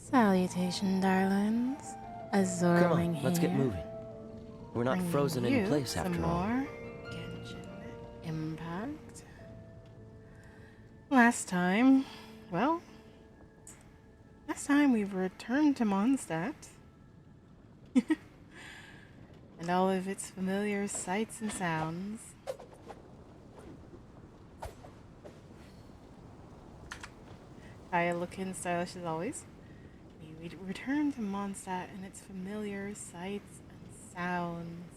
Salutation, darlings. Come on, Azorwing let's get here. moving. We're not Bringing frozen in you place some after all. more Genshin Impact. Last time we've returned to Mondstadt. And all of its familiar sights and sounds. Kaya looking stylish as always. We return to Mondstadt and its familiar sights and sounds.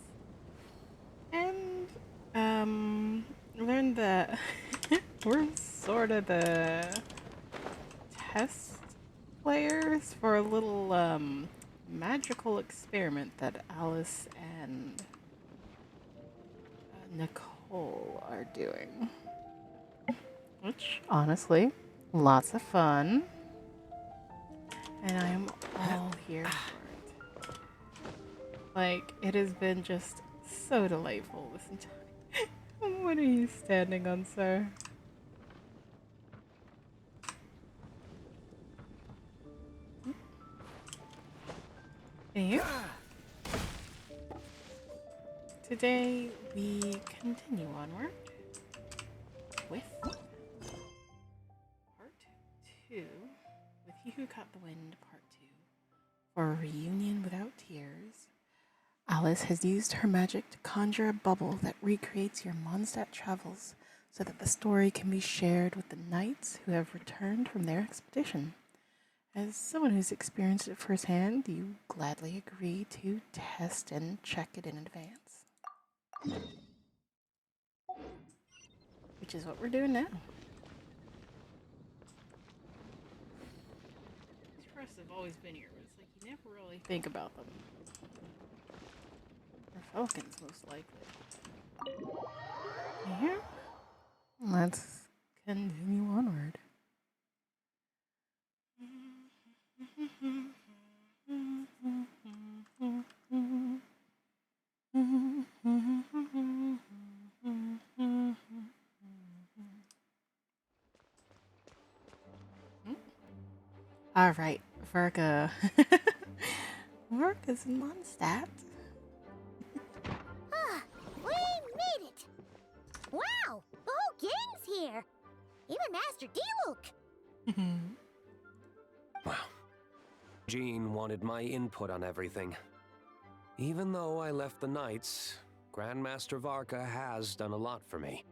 And, learned that we're sort of the test players for a little, magical experiment that Alice and Nicole are doing. Which, honestly, lots of fun. And I'm all here for it. Like, it has been just so delightful this entire. What are you standing on, sir? Anywho, today we continue onward with part 2, with He Who Caught the Wind, part 2. For a reunion without tears, Alice has used her magic to conjure a bubble that recreates your Mondstadt travels so that the story can be shared with the knights who have returned from their expedition. As someone who's experienced it firsthand, you gladly agree to test and check it in advance. Which is what we're doing now. These crests have always been here, but it's like you never really think about them. They're falcons, most likely. Here, let's continue onward. All right, Virga. Virga's in Mondstadt. We made it! Wow, the whole gang's here! Even Master D-Luke! Wow. Jean wanted my input on everything. Even though I left the Knights, Grandmaster Varka has done a lot for me.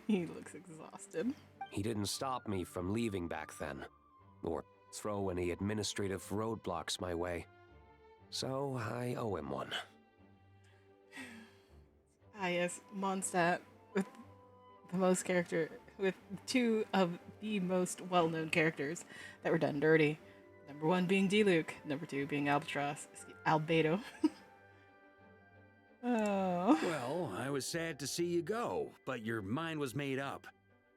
He looks exhausted. He didn't stop me from leaving back then, or throw any administrative roadblocks my way. So I owe him one. Ah, yes, Mondstadt with with two of the most well-known characters that were done dirty. Number 1 being D-Luke, number 2 being Albedo. Oh. Well, I was sad to see you go, but your mind was made up.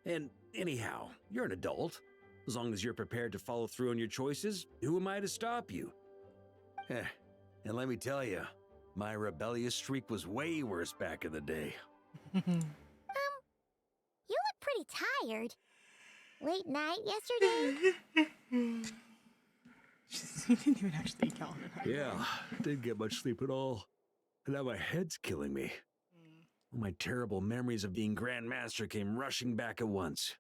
And anyhow, you're an adult. As long as you're prepared to follow through on your choices, who am I to stop you? And let me tell you, my rebellious streak was way worse back in the day. You look pretty tired. Late night yesterday? She didn't even actually count it. Yeah, didn't get much sleep at all. And now my head's killing me. All my terrible memories of being Grandmaster came rushing back at once.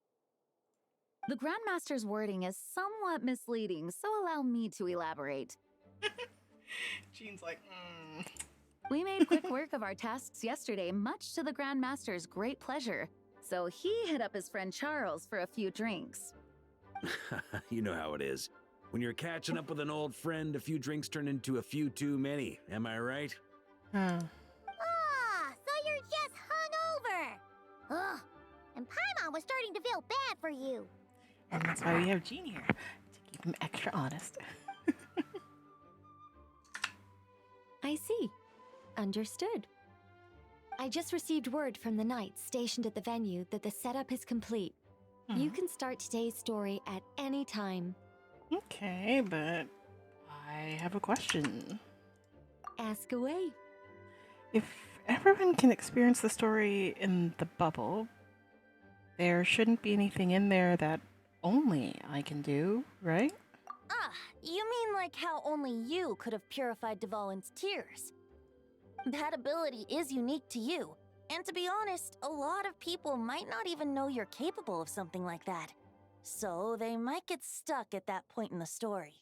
The Grandmaster's wording is somewhat misleading, so allow me to elaborate. Jean's like, We made quick work of our tasks yesterday, much to the Grandmaster's great pleasure. So he hit up his friend Charles for a few drinks. You know how it is. When you're catching up with an old friend, a few drinks turn into a few too many. Am I right? huh. Ah, so you're just hungover! Ugh, and Paimon was starting to feel bad for you. And that's why we have Jean here, to keep him extra honest. I see. Understood. I just received word from the knights stationed at the venue that the setup is complete. You can start today's story at any time. Okay, but I have a question. Ask away. If everyone can experience the story in the bubble, there shouldn't be anything in there that only I can do, right? You mean like how only you could have purified Dvalin's tears? That ability is unique to you, and to be honest, a lot of people might not even know you're capable of something like that. So they might get stuck at that point in the story.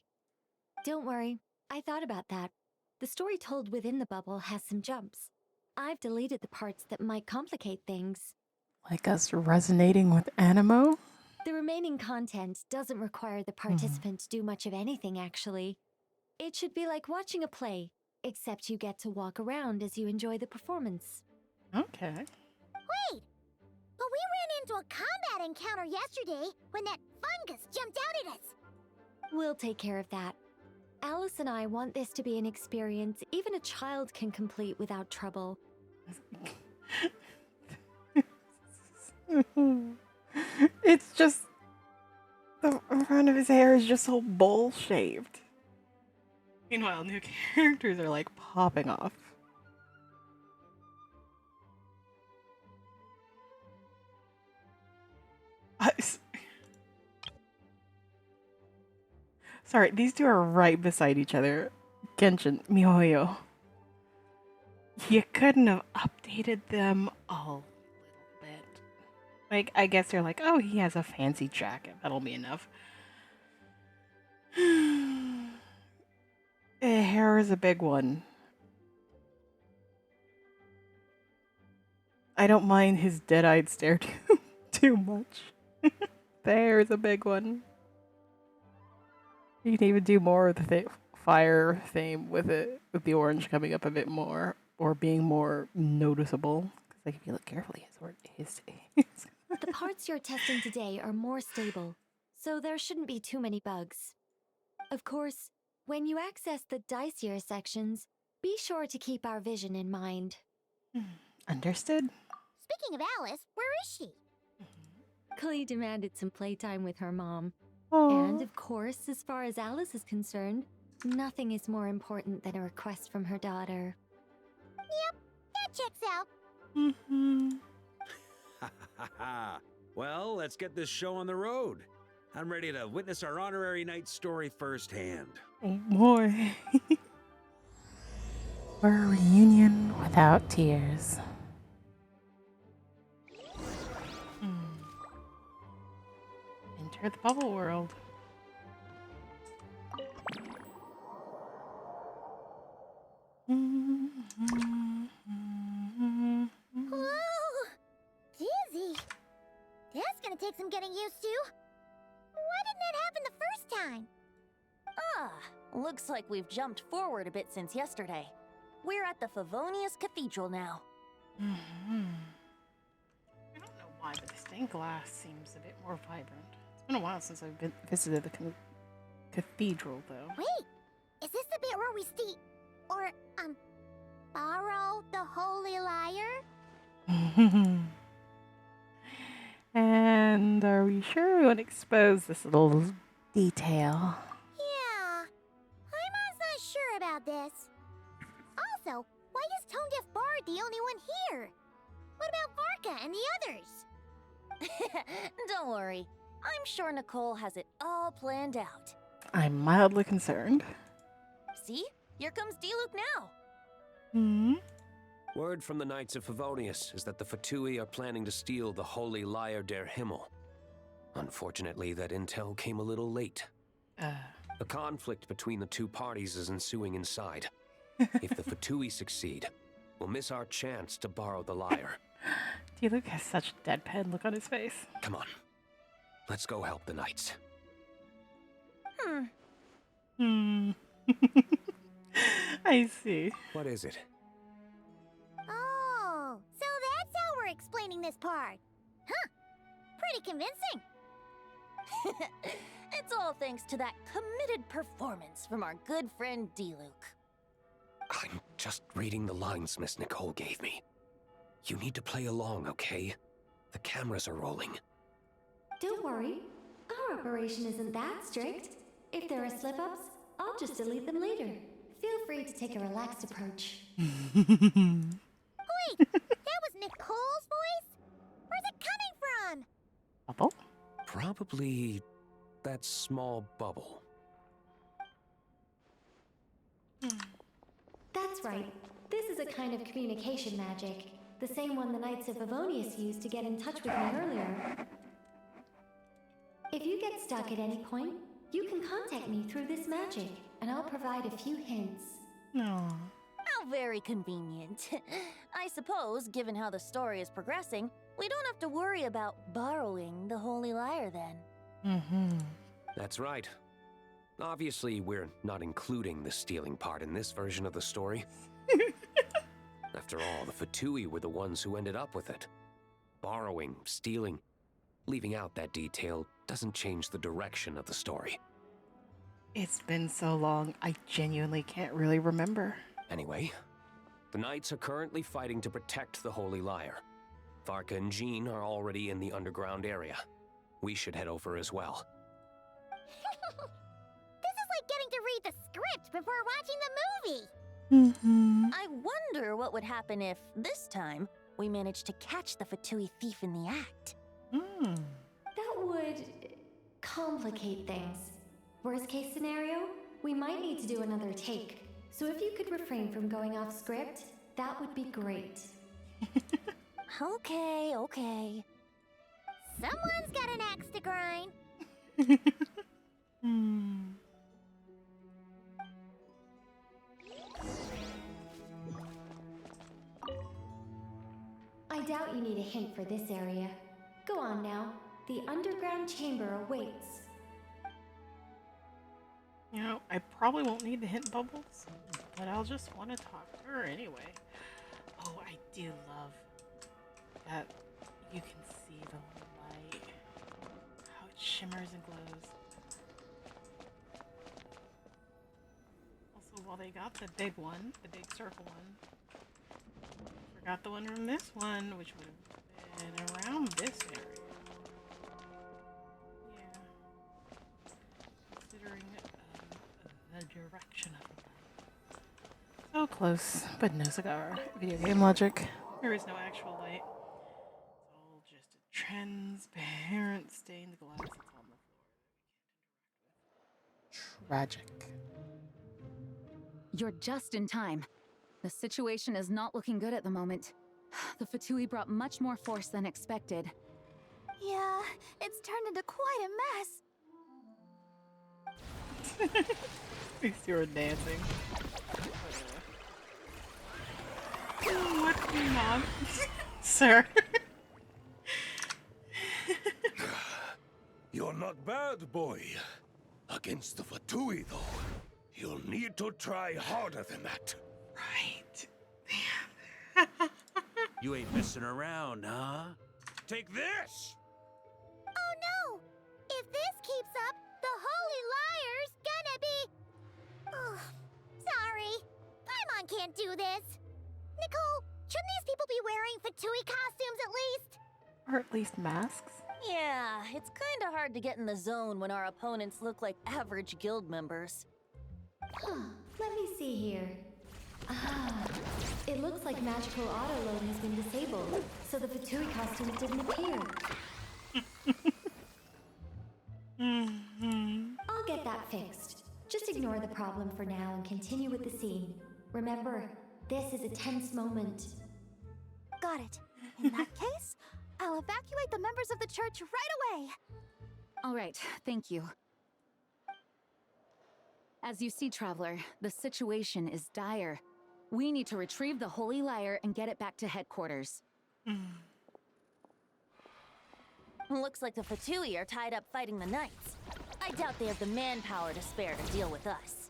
Don't worry, I thought about that. The story told within the bubble has some jumps. I've deleted the parts that might complicate things. Like us resonating with Animo? The remaining content doesn't require the participant to do much of anything, actually. It should be like watching a play, except you get to walk around as you enjoy the performance. Okay. Wait! But we ran into a combat encounter yesterday when that fungus jumped out at us! We'll take care of that. Alice and I want this to be an experience even a child can complete without trouble. It's just the front of his hair is just so bowl shaped. Meanwhile, new characters are like popping off. Sorry, these two are right beside each other. Genshin, Mihoyo. You couldn't have updated them a little bit. Like, I guess they're like, oh, he has a fancy jacket. That'll be enough. Hair is a big one. I don't mind his dead-eyed stare too much. The hair is a big one. You can even do more of the fire theme with it, with the orange coming up a bit more, or being more noticeable. Because like if you look carefully, his The parts you're testing today are more stable, so there shouldn't be too many bugs. Of course, when you access the dicier sections, be sure to keep our vision in mind. Understood. Speaking of Alice, where is she? Clee demanded some playtime with her mom. Aww. And of course, as far as Alice is concerned, nothing is more important than a request from her daughter. Yep, that checks out. Ha ha ha! Well, let's get this show on the road. I'm ready to witness our honorary knight story firsthand. Oh boy. For a reunion without tears. Enter the bubble world. Whoa! Dizzy! That's gonna take some getting used to. Why didn't that happen the first time? Looks like we've jumped forward a bit since yesterday. We're at the Favonius Cathedral now. I don't know why, but the stained glass seems a bit more vibrant. It's been a while since I've visited the cathedral, though. Wait! Is this the bit where we borrow the Holy Lyre? And are we sure we want to expose this little detail? Yeah, I'm not sure about this. Also, why is Tone Deaf Bard the only one here? What about Varka and the others? Don't worry. I'm sure Nicole has it all planned out. I'm mildly concerned. See? Here comes Diluc now. Word from the Knights of Favonius is that the Fatui are planning to steal the Holy Lyre der Himmel. Unfortunately, that intel came a little late. A conflict between the two parties is ensuing inside. If the Fatui succeed, we'll miss our chance to borrow the lyre. Diluc has such a deadpan look on his face. Come on. Let's go help the Knights. I see. What is it? Oh, so that's how we're explaining this part. Huh. Pretty convincing. It's all thanks to that committed performance from our good friend Diluc. I'm just reading the lines Miss Nicole gave me. You need to play along, okay? The cameras are rolling. Don't worry, our operation isn't that strict. If there are slip-ups, I'll just delete them later. Feel free to take a relaxed approach. Wait, that was Nicole's voice? Where's it coming from? Bubble? Probably that small bubble. That's right. This is a kind of communication magic. The same one the Knights of Favonius used to get in touch with me earlier. If you get stuck at any point, you can contact me through this magic, and I'll provide a few hints. No. How very convenient. I suppose, given how the story is progressing, we don't have to worry about borrowing the Holy Lyre then. Mm-hmm. That's right. Obviously, we're not including the stealing part in this version of the story. After all, the Fatui were the ones who ended up with it. Borrowing, stealing, leaving out that detail doesn't change the direction of the story. It's been so long, I genuinely can't really remember. Anyway, the Knights are currently fighting to protect the Holy Lyre. Varka and Jean are already in the underground area. We should head over as well. This is like getting to read the script before watching the movie. Mm-hmm. I wonder what would happen if, this time, we managed to catch the Fatui thief in the act. Mm. That would complicate things. Worst case scenario, we might need to do another take. So if you could refrain from going off script, that would be great. Okay, okay. Someone's got an axe to grind. Hmm. I doubt you need a hint for this area. Go on now. The underground chamber awaits. You know, I probably won't need the hint bubbles, but I'll just want to talk to her anyway. Oh, I do love that you can see the light, how it shimmers and glows. Also, while they got the big one, the big circle one, forgot the one from this one, which would have been around this area. Yeah. Considering the direction of the light. So close, but no cigar. Video game logic. There is no actual light. It's all just a transparent stained glass that's on the floor that we can't interact with. Tragic. You're just in time. The situation is not looking good at the moment. The Fatui brought much more force than expected. Yeah, it's turned into quite a mess. These two are dancing. What's going on? Sir. You're not bad, boy. Against the Fatui, though, you'll need to try harder than that. Right. You ain't messing around, huh? Take this! Oh no! If this keeps up, the Holy Lyre's gonna be... Oh, sorry. Paimon can't do this. Nicole, shouldn't these people be wearing Fatui costumes at least? Or at least masks? Yeah, it's kinda hard to get in the zone when our opponents look like average guild members. Let me see here. Ah, it looks like magical auto-load has been disabled, so the Fatui costumes didn't appear. I'll get that fixed. Just ignore the problem for now and continue with the scene. Remember, this is a tense moment. Got it. In that case, I'll evacuate the members of the church right away. All right, thank you. As you see, Traveler, the situation is dire. We need to retrieve the Holy Lyre and get it back to headquarters. Looks like the Fatui are tied up fighting the Knights. I doubt they have the manpower to spare to deal with us.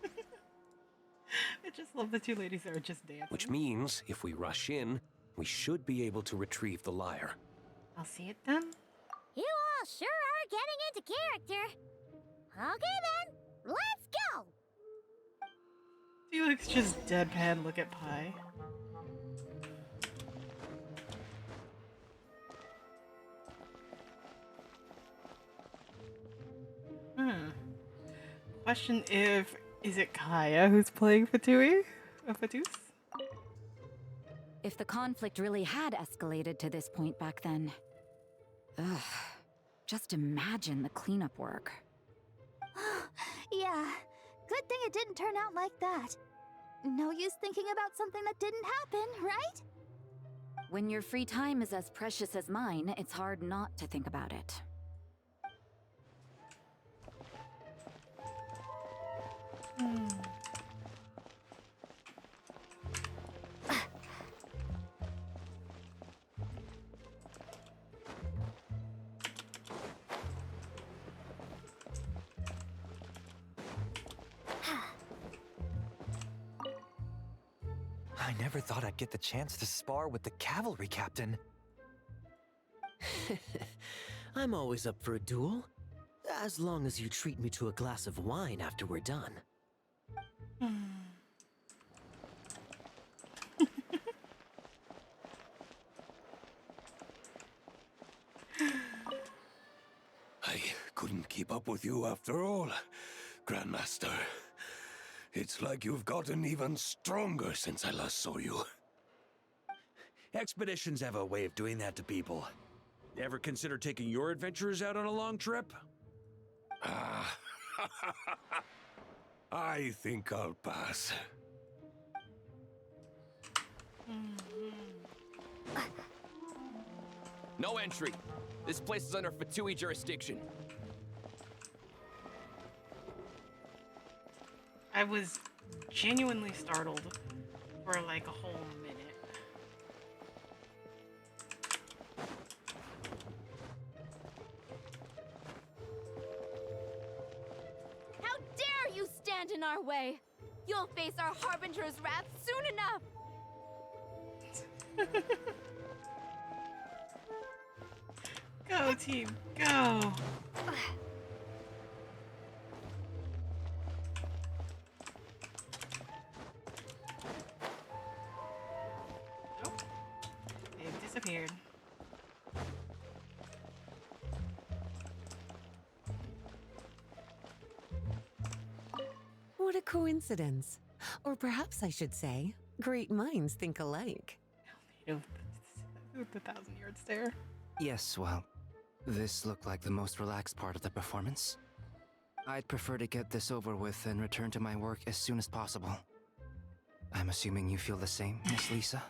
I just love the two ladies that are just dancing. Which means, if we rush in, we should be able to retrieve the lyre. I'll see it then. You all sure are getting into character. Okay then, let's go! Felix just deadpan look at Pi. Question is it Kaya who's playing Fatui? Fatus? If the conflict really had escalated to this point back then... Ugh. Just imagine the cleanup work. Yeah, good thing it didn't turn out like that. no use thinking about something that didn't happen, right? When your free time is as precious as mine, it's hard not to think about it. I never thought I'd get the chance to spar with the cavalry captain. I'm always up for a duel. As long as you treat me to a glass of wine after we're done. I couldn't keep up with you after all, Grandmaster. It's like you've gotten even stronger since I last saw you. Expeditions have a way of doing that to people. Ever consider taking your adventurers out on a long trip? Ah, I think I'll pass. No entry. This place is under Fatui jurisdiction. I was genuinely startled for like a whole minute. How dare you stand in our way? You'll face our Harbinger's wrath soon enough! Go, team, go! Nope. They've disappeared. What a coincidence. Or perhaps I should say, great minds think alike. With the 1,000-yard stare. Yes, well, this looked like the most relaxed part of the performance. I'd prefer to get this over with and return to my work as soon as possible. I'm assuming you feel the same, Miss Lisa?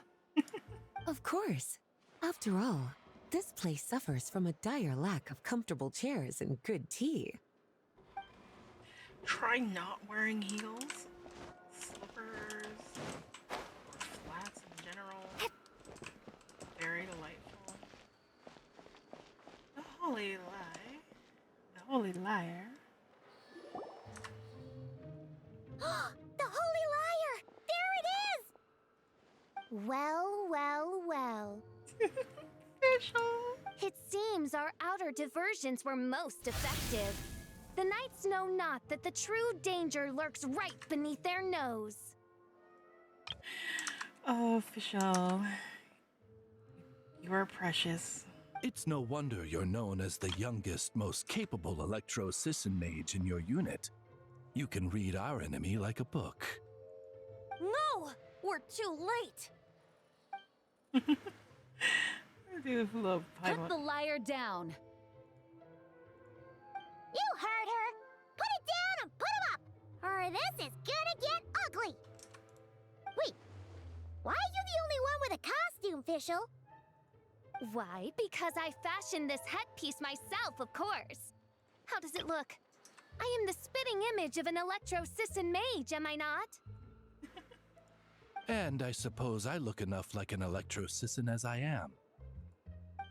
Of course. After all, this place suffers from a dire lack of comfortable chairs and good tea. Try not wearing heels, slippers, or flats in general. Very delightful. The holy lie. The holy liar. The Holy Liar! There it is! Well, well, well. Official. It seems our outer diversions were most effective. The knights know not that the true danger lurks right beneath their nose. Oh, official. You are precious. It's no wonder you're known as the youngest, most capable electro-Sisson mage in your unit. You can read our enemy like a book. No! We're too late! Put the liar down. You heard her! Put it down and put him up! Or this is gonna get ugly! Wait, why are you the only one with a costume, Fischl? Why? Because I fashioned this headpiece myself, of course. How does it look? I am the spitting image of an electro-Sisson mage, am I not? And I suppose I look enough like an electro-Sisson as I am.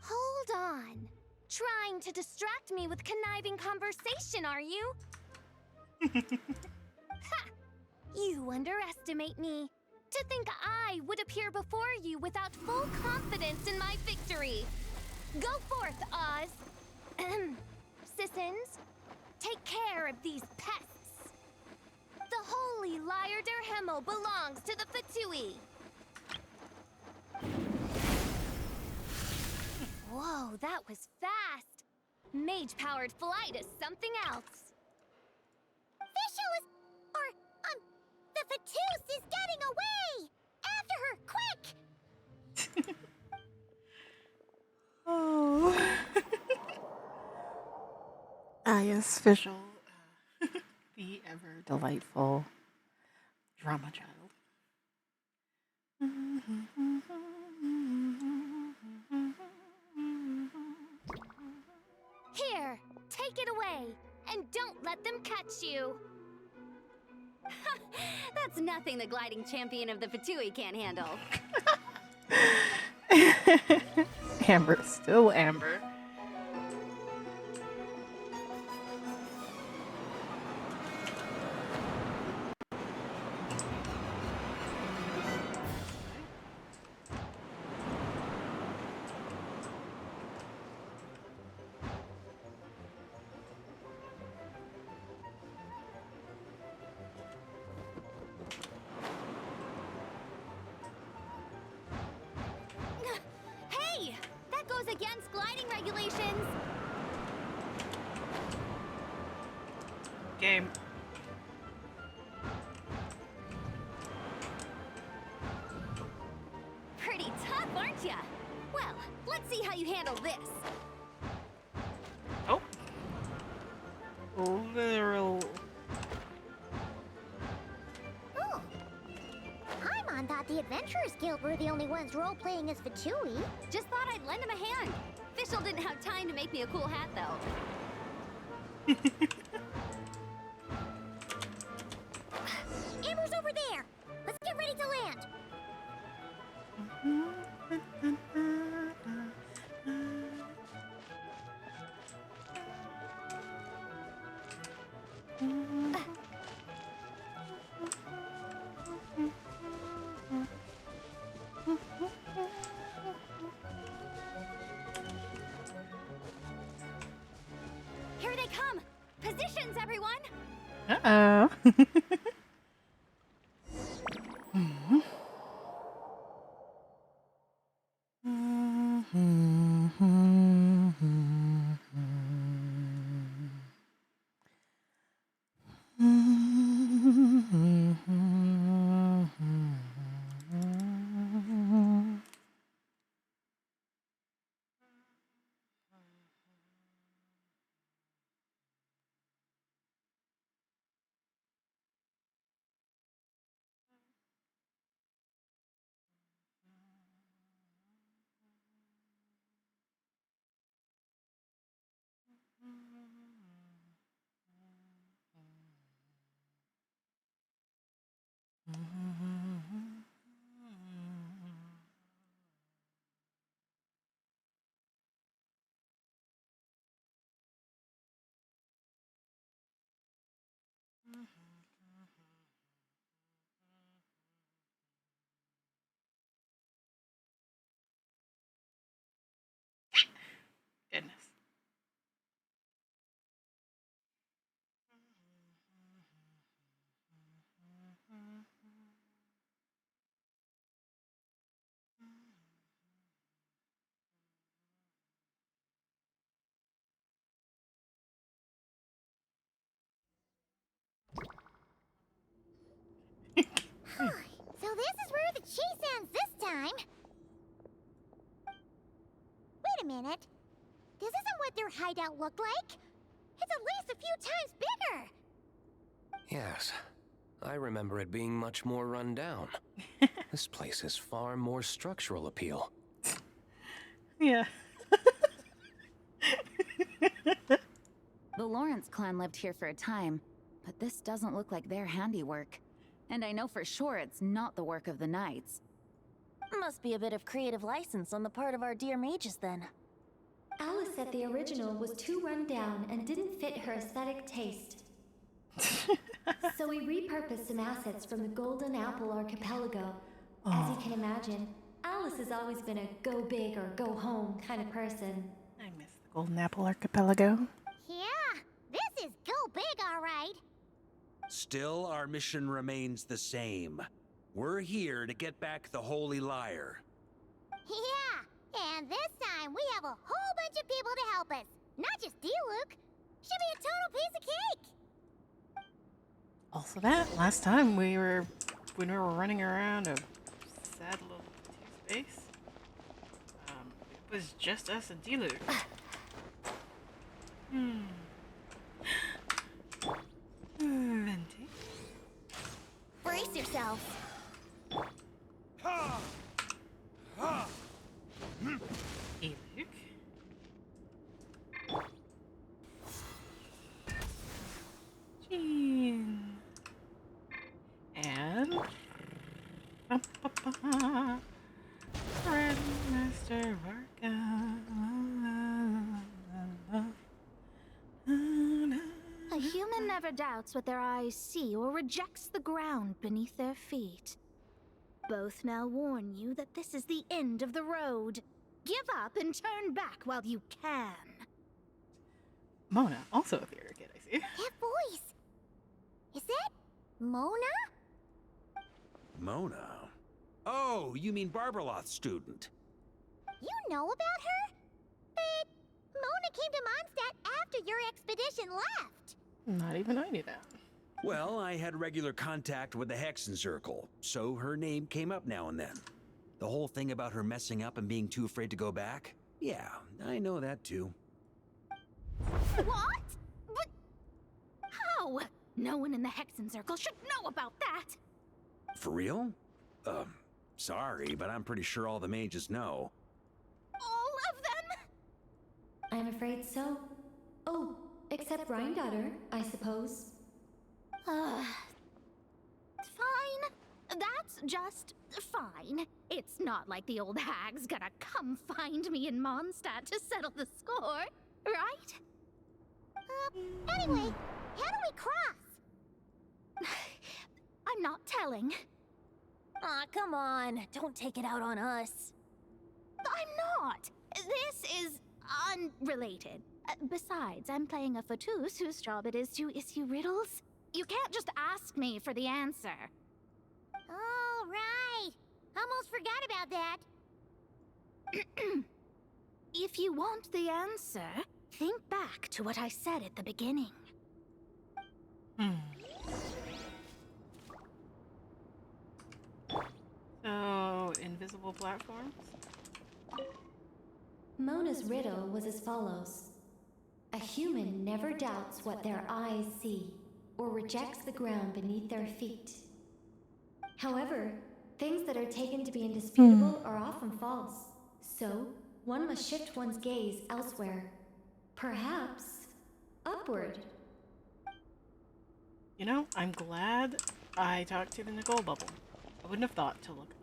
Hold on. Trying to distract me with conniving conversation, are you? Ha! You underestimate me. To think I would appear before you without full confidence in my victory. Go forth, Oz. Sissons, take care of these pests. The holy Liar der Himmel belongs to the Fatui. Whoa, that was fast. Mage-powered flight is something else. Fischl is... the Fatus is getting away! After her, quick! Oh. Ah, yes, official. The ever delightful drama child. Here, take it away, and don't let them catch you. That's nothing the gliding champion of the Fatui can't handle. Amber, still Amber. Hey! That goes against gliding regulations! Game. Pretty tough, aren't ya? Well, let's see how you handle this. Oh. Literal. Oh. Paimon thought the Adventurers Guild were the only ones role-playing as Fatui. Just thought I'd lend him a hand. Fischl didn't have time to make me a cool hat, though. Amber's over there! Let's get ready to land! Here they come! Positions, everyone! Uh-oh. Goodness. So this is where the chase ends this time. Wait a minute. This isn't what their hideout looked like. It's at least a few times bigger. Yes. I remember it being much more run down. This place has far more structural appeal. Yeah. The Lawrence clan lived here for a time, but this doesn't look like their handiwork. And I know for sure it's not the work of the knights. Must be a bit of creative license on the part of our dear mages then. Alice said the original was too run down and didn't fit her aesthetic taste. So we repurposed some assets from the Golden Apple Archipelago. As you can imagine, Alice has always been a go big or go home kind of person. I miss the Golden Apple Archipelago. Yeah, this is go big, all right. Still, our mission remains the same. We're here to get back the Holy Lyre. Yeah, and this time we have a whole bunch of people to help us. Not just Diluc. Should be a total piece of cake. Also that, last time when we were running around a sad little space, it was just us and Diluc. Venti. Brace yourself. Ha! One never doubts what their eyes see or rejects the ground beneath their feet. Both now warn you that this is the end of the road. Give up and turn back while you can. Mona, also a theater kid, I see. That voice. Is that Mona? Mona? Oh, you mean Barbeloth's student. You know about her? But Mona came to Mondstadt after your expedition left. Not even I knew that. Well, I had regular contact with the Hexen Circle, so her name came up now and then. The whole thing about her messing up and being too afraid to go back? Yeah, I know that too. What? But how? No one in the Hexen Circle should know about that. For real? Sorry, but I'm pretty sure all the mages know. All of them? I'm afraid so. Oh, except Rhindaughter, I suppose. Fine. That's just fine. It's not like the old hag's gonna come find me in Mondstadt to settle the score, right? Anyway, how do we cross? I'm not telling. Aw, come on. Don't take it out on us. I'm not. This is unrelated. Besides, I'm playing a fatus whose job it is to issue riddles. You can't just ask me for the answer. Oh, right. Almost forgot about that. If you want the answer, think back to what I said at the beginning. So, invisible platforms? Mona's riddle was as follows. A human never doubts what their eyes see, or rejects the ground beneath their feet. However, things that are taken to be indisputable are often false. So, one must shift one's gaze elsewhere. Perhaps upward. You know, I'm glad I talked to the Nicole bubble. I wouldn't have thought to look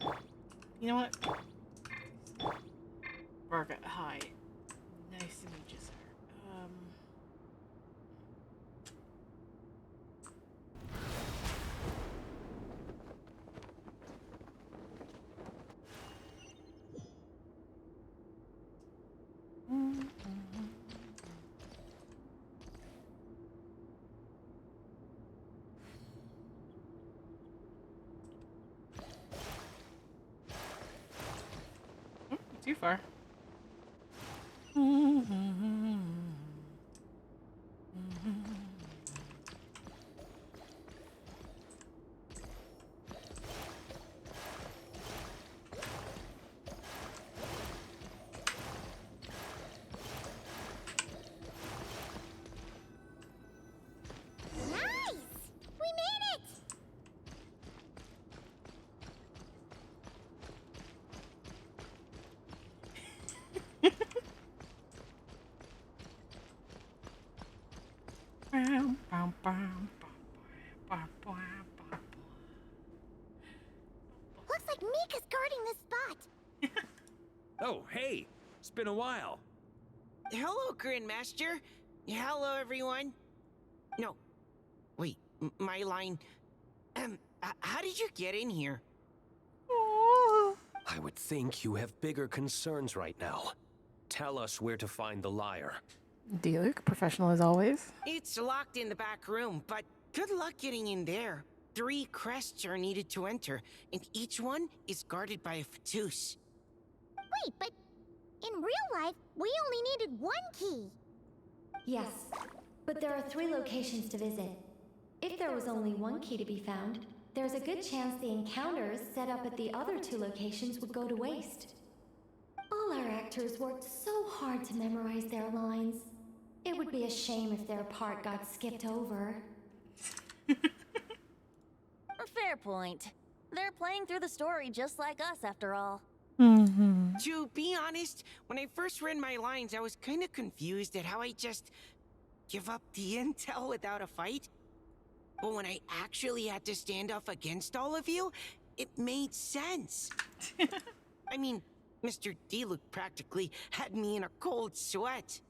up. You know what? Varga, hi. Nice to meet you, sir. Too far. Nice! We made it! Looks like Mika's guarding this spot. Oh, hey! It's been a while. Hello, Grandmaster. Hello, everyone. No. Wait, my line. How did you get in here? I would think you have bigger concerns right now. Tell us where to find the liar. D-Luke, professional as always. It's locked in the back room, but good luck getting in there. 3 crests are needed to enter, and each one is guarded by a fatus. Wait, but in real life, we only needed 1 key. Yes, but there are 3 locations to visit. If there was only 1 key to be found, there's a good chance the encounters set up at the other 2 locations would go to waste. All our actors worked so hard to memorize their lines. It would be a shame if their part got skipped over. Fair point. They're playing through the story just like us, after all. To be honest, when I first read my lines, I was kind of confused at how I just give up the intel without a fight. But when I actually had to stand up against all of you, it made sense. I mean, Mr. D-Luke practically had me in a cold sweat.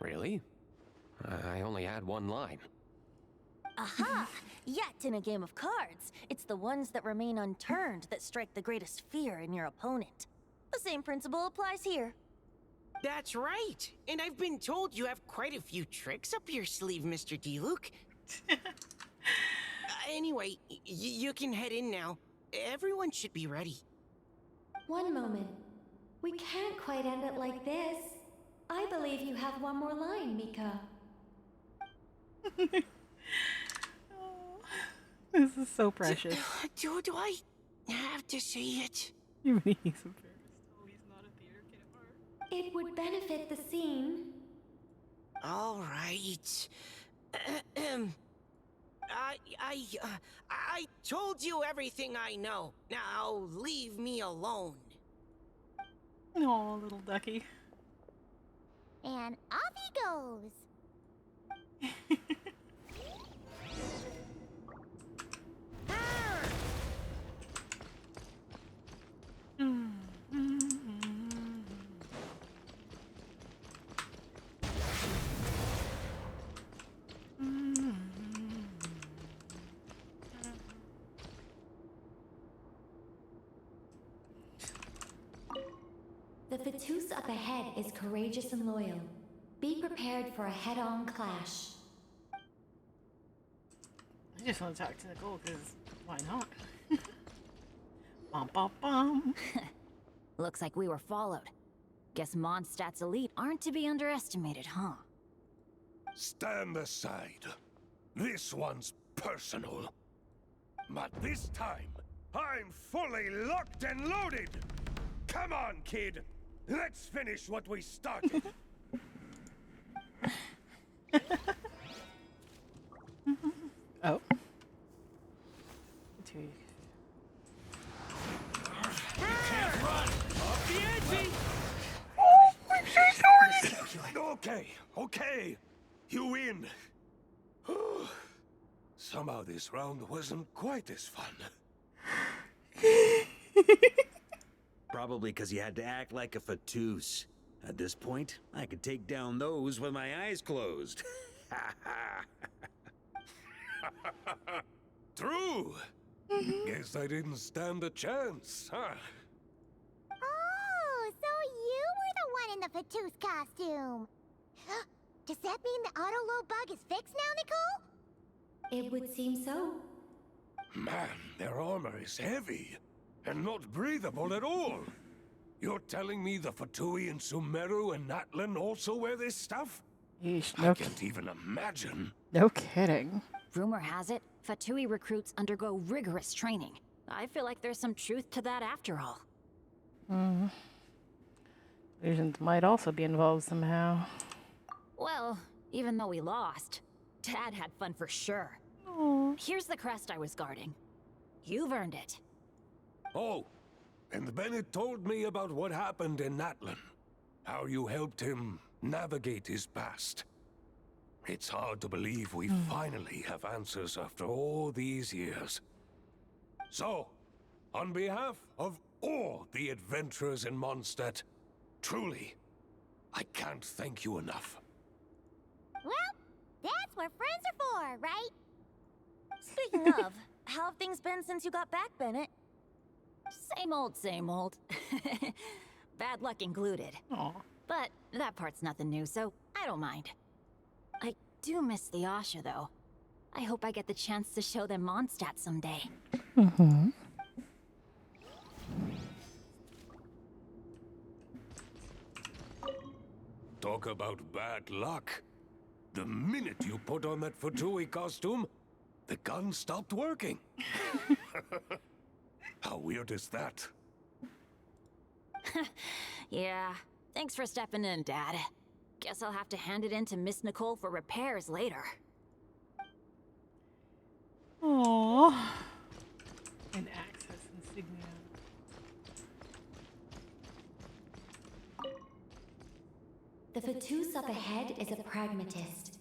Really? I only had one line. Aha! Yet in a game of cards, it's the ones that remain unturned that strike the greatest fear in your opponent. The same principle applies here. That's right. And I've been told you have quite a few tricks up your sleeve, Mr. D-Luke. Anyway, you can head in now. Everyone should be ready. One moment. We can't quite end it like this. I believe you have one more line, Mika. This is so precious. Do I have to say it? You mean he's embarrassed? Oh, he's not a theater kid at heart. It would benefit the scene. All right. I told you everything I know. Now leave me alone. Oh, little ducky. And off he goes. The Fatus up ahead is courageous and loyal. Be prepared for a head-on clash. I just want to talk to Nicole because why not? Bum, bum, bum. Looks like we were followed. Guess Mondstadt's elite aren't to be underestimated, huh? Stand aside. This one's personal. But this time, I'm fully locked and loaded! Come on, kid! Let's finish what we started! Oh. Can't run! Off the edge! Okay. You win. Somehow this round wasn't quite as fun. Probably because you had to act like a Fatus. At this point, I could take down those with my eyes closed. True. Guess I didn't stand a chance, huh? Oh, so you were the one in the Fatus costume. Does that mean the auto-load bug is fixed now, Nicole? It would seem so. Man, their armor is heavy and not breathable at all. You're telling me the Fatui in Sumeru and Natlan also wear this stuff? Yeesh, I can't even imagine. No kidding. Rumor has it, Fatui recruits undergo rigorous training. I feel like there's some truth to that after all. Illusions might also be involved somehow. Well, even though we lost, Dad had fun for sure. Aww. Here's the crest I was guarding. You've earned it. Oh, and Bennett told me about what happened in Natlan. How you helped him navigate his past. It's hard to believe we finally have answers after all these years. So, on behalf of all the adventurers in Mondstadt, truly, I can't thank you enough. Well, that's what friends are for, right? Speaking of, how have things been since you got back, Bennett? Same old, same old. Bad luck included. Aww. But that part's nothing new, so I don't mind. I do miss the Asha, though. I hope I get the chance to show them Mondstadt someday. Talk about bad luck. The minute you put on that Fatui costume, the gun stopped working. How weird is that? Yeah, thanks for stepping in, Dad. Guess I'll have to hand it in to Miss Nicole for repairs later. Aww. An access insignia. The Fatus up ahead is a pragmatist.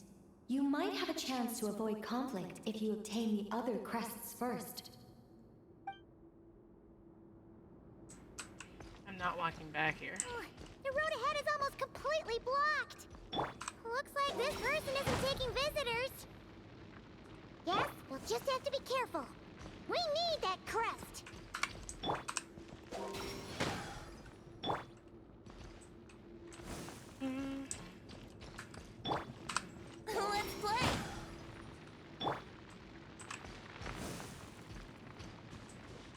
You might have a chance to avoid conflict if you obtain the other crests first. I'm not walking back here. The road ahead is almost completely blocked. Looks like this person isn't careful. We need that crest. Let's play.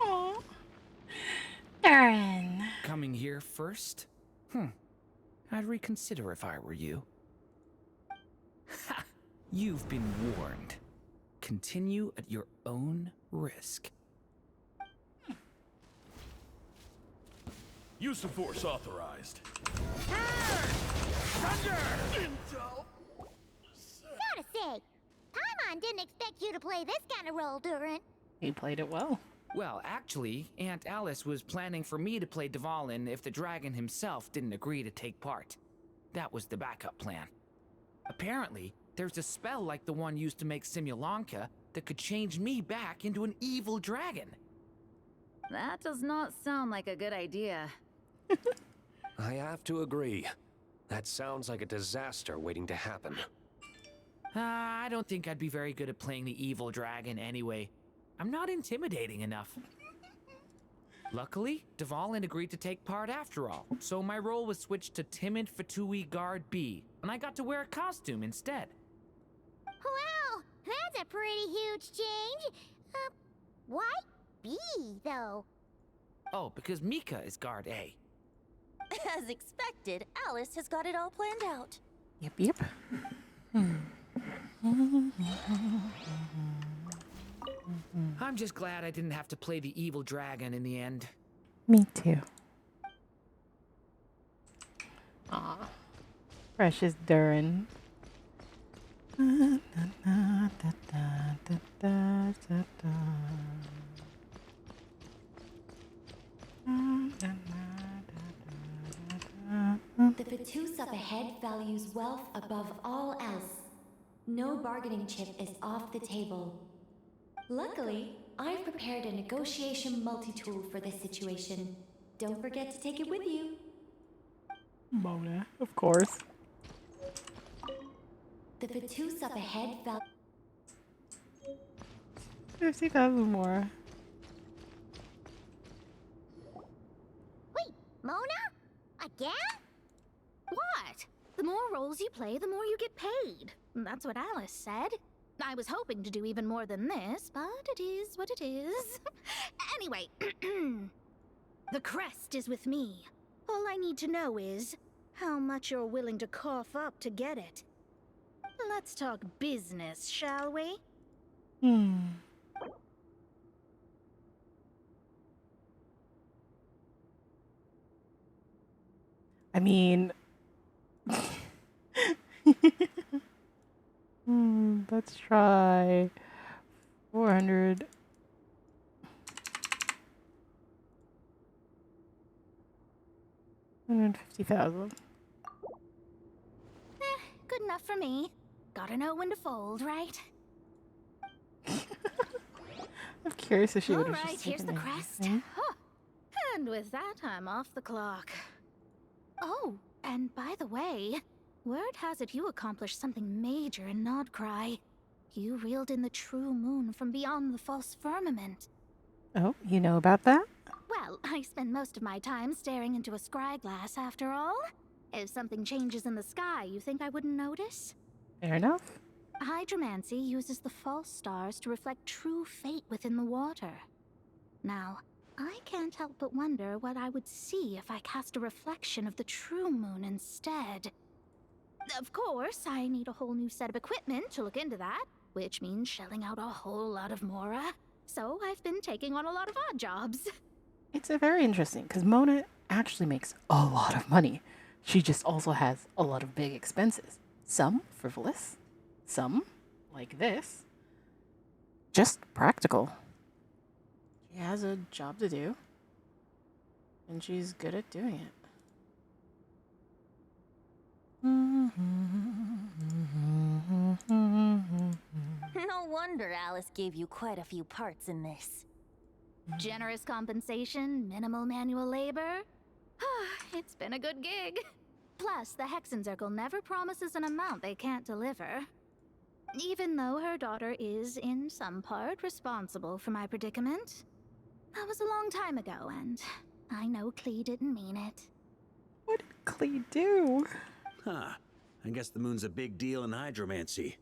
Aww. Aaron. Coming here first? I'd reconsider if I were you. Ha! You've been warned. Continue at your own risk. Use of force authorized. Gotta say, Paimon didn't expect you to play this kind of role, Durin. He played it well. Well, actually, Aunt Alice was planning for me to play Dvalin if the dragon himself didn't agree to take part. That was the backup plan. Apparently, there's a spell like the one used to make Simulanka that could change me back into an evil dragon. That does not sound like a good idea. I have to agree. That sounds like a disaster waiting to happen. I don't think I'd be very good at playing the evil dragon anyway. I'm not intimidating enough. Luckily, Dvalin agreed to take part after all, so my role was switched to timid Fatui Guard B, and I got to wear a costume instead. Wow, that's a pretty huge change. Why B, though? Oh, because Mika is Guard A. As expected, Alice has got it all planned out. Yep. I'm just glad I didn't have to play the evil dragon in the end. Me too. Aw. Precious Durin. The Vatus up ahead values wealth above all else. No bargaining chip is off the table. Luckily, I've prepared a negotiation multi-tool for this situation. Don't forget to take it with you. Mona, of course. The Vatus up ahead 50,000 more. Wait, Mona? Again? What? The more roles you play, the more you get paid. That's what Alice said. I was hoping to do even more than this, but it is what it is. Anyway, the crest is with me. All I need to know is how much you're willing to cough up to get it. Let's talk business, shall we? I mean, let's try 400. $150,000. Good enough for me. Gotta know when to fold, right? I'm curious if she would have Alright, just here's the taken crest. everything. Huh. And with that, I'm off the clock. Oh, and by the way, word has it you accomplished something major in Nodcry. You reeled in the true moon from beyond the false firmament. Oh, you know about that? Well, I spend most of my time staring into a scry glass after all. If something changes in the sky, you think I wouldn't notice? Fair enough. Hydromancy uses the false stars to reflect true fate within the water. Now, I can't help but wonder what I would see if I cast a reflection of the true moon instead. Of course, I need a whole new set of equipment to look into that, which means shelling out a whole lot of mora. So I've been taking on a lot of odd jobs. It's a very interesting because Mona actually makes a lot of money. She just also has a lot of big expenses. Some frivolous, some, like this, just practical. She has a job to do, and she's good at doing it. No wonder Alice gave you quite a few parts in this. Generous compensation, minimal manual labor. It's been a good gig. Plus, the Hexen Circle never promises an amount they can't deliver. Even though her daughter is, in some part, responsible for my predicament. That was a long time ago, and I know Klee didn't mean it. What did Klee do? Huh. I guess the moon's a big deal in hydromancy.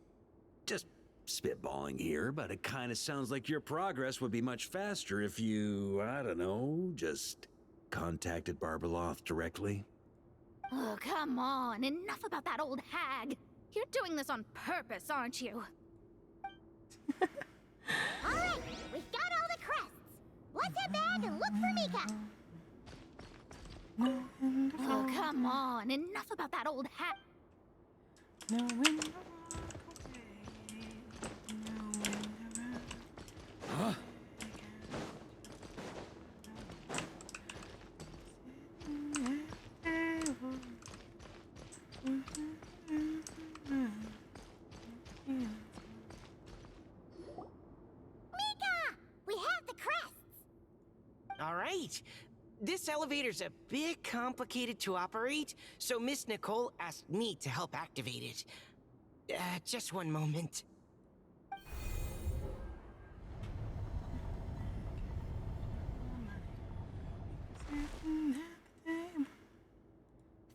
Just spitballing here, but it kind of sounds like your progress would be much faster if you, I don't know, just contacted Barbeloth directly. Oh, come on. Enough about that old hag. You're doing this on purpose, aren't you? Alright, we've got all the crests. Let's head back and look for Mika. Oh, come on. Enough about that old hag. Huh? We have the crests! All right. This elevator's a bit complicated to operate, so Miss Nicole asked me to help activate it. Just one moment.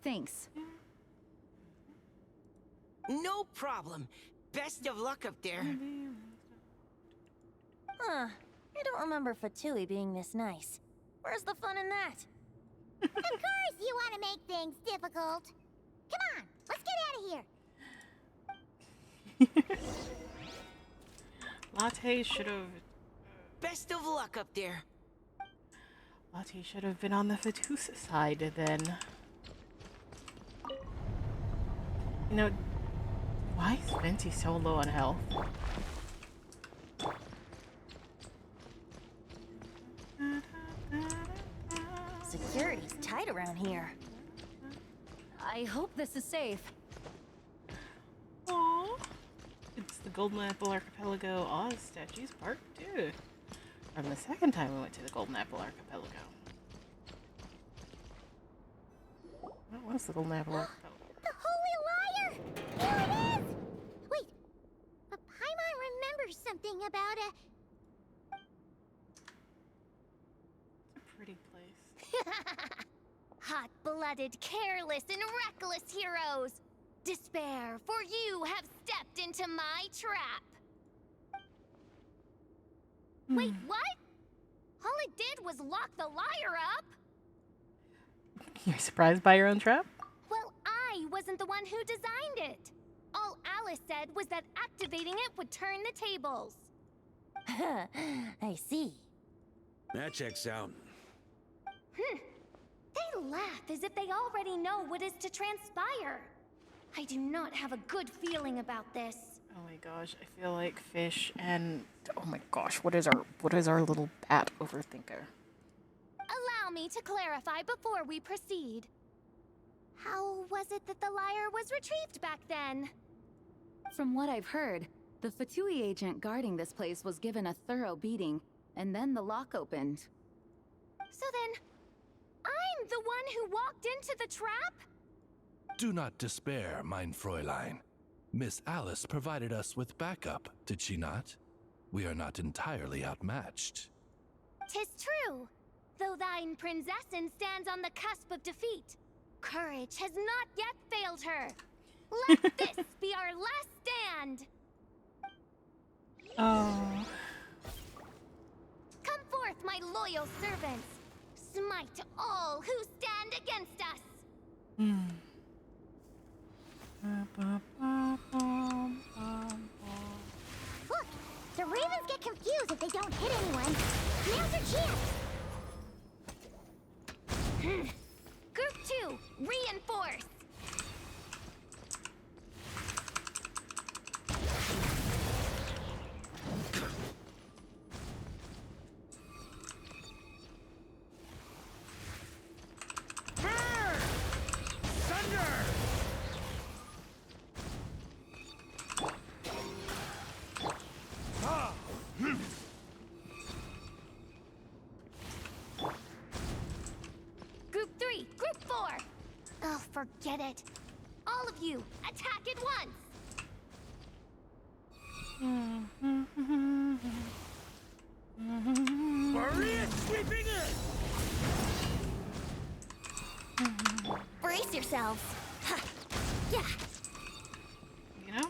Thanks. No problem. Best of luck up there. Huh. I don't remember Fatui being this nice. Where's the fun in that? Of course you want to make things difficult. Come on, let's get out of here. Latte should have... Best of luck up there. Latte should have been on the Fetusa side then. You know, why is Venti so low on health? Security's tight around here. I hope this is safe. Aww. It's the Golden Apple Archipelago Oz Statues Part 2. From the second time we went to the Golden Apple Archipelago. What was the Golden Apple Archipelago? The Holy Liar! Here it is! Wait, but Paimon remembers something about a... It's a pretty place. Hot-blooded, careless, and reckless heroes! Despair, for you have stepped into my trap! Wait, what? All it did was lock the liar up? You're surprised by your own trap? Well, I wasn't the one who designed it. All Alice said was that activating it would turn the tables. I see. That checks out. They laugh as if they already know what is to transpire. I do not have a good feeling about this. Oh my gosh, I feel like Fish and... Oh my gosh, what is our little bat overthinker? Allow me to clarify before we proceed. How was it that the lyre was retrieved back then? From what I've heard, the Fatui agent guarding this place was given a thorough beating, and then the lock opened. So then, I'm the one who walked into the trap? Do not despair, mein Fräulein. Miss Alice provided us with backup, did she not? We are not entirely outmatched. 'Tis true. Though thine prinzessin stands on the cusp of defeat, courage has not yet failed her. Let this be our last stand. Oh. Come forth, my loyal servants. Smite all who stand against us. Look, the ravens get confused if they don't hit anyone. Now's your chance. Group 2, reinforce. Group 3, Group 4. Oh, forget it. All of you, attack at once. Maria sweeping in! Brace yourselves. Ha. Yeah. You know?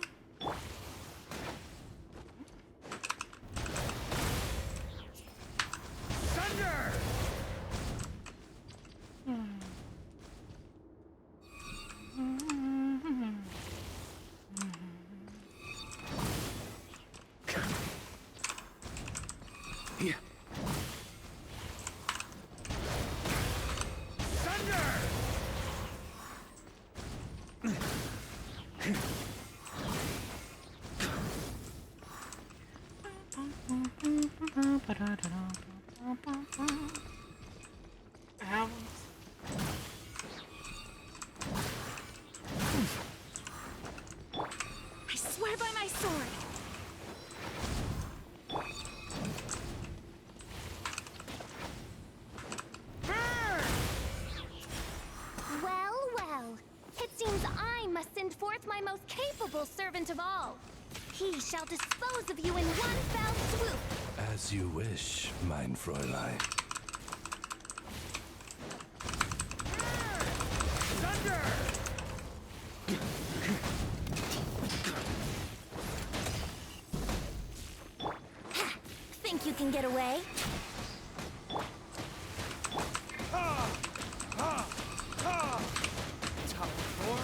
Thunder! Yeah. I swear by my sword. Well, well. It seems I must send forth my most capable servant of all. He shall dispose of you in one fell swoop. As you wish, mein Fräulein. Thunder! Think you can get away? Top floor,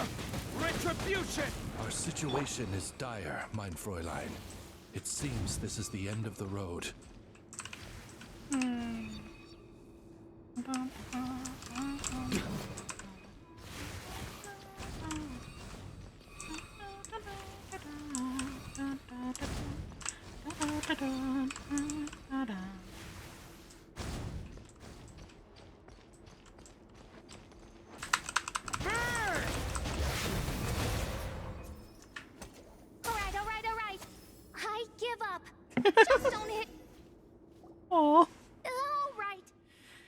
retribution! Our situation is dire, mein Fräulein. It seems this is the end of the road. All right. I give up. Just don't hit. Oh. All right.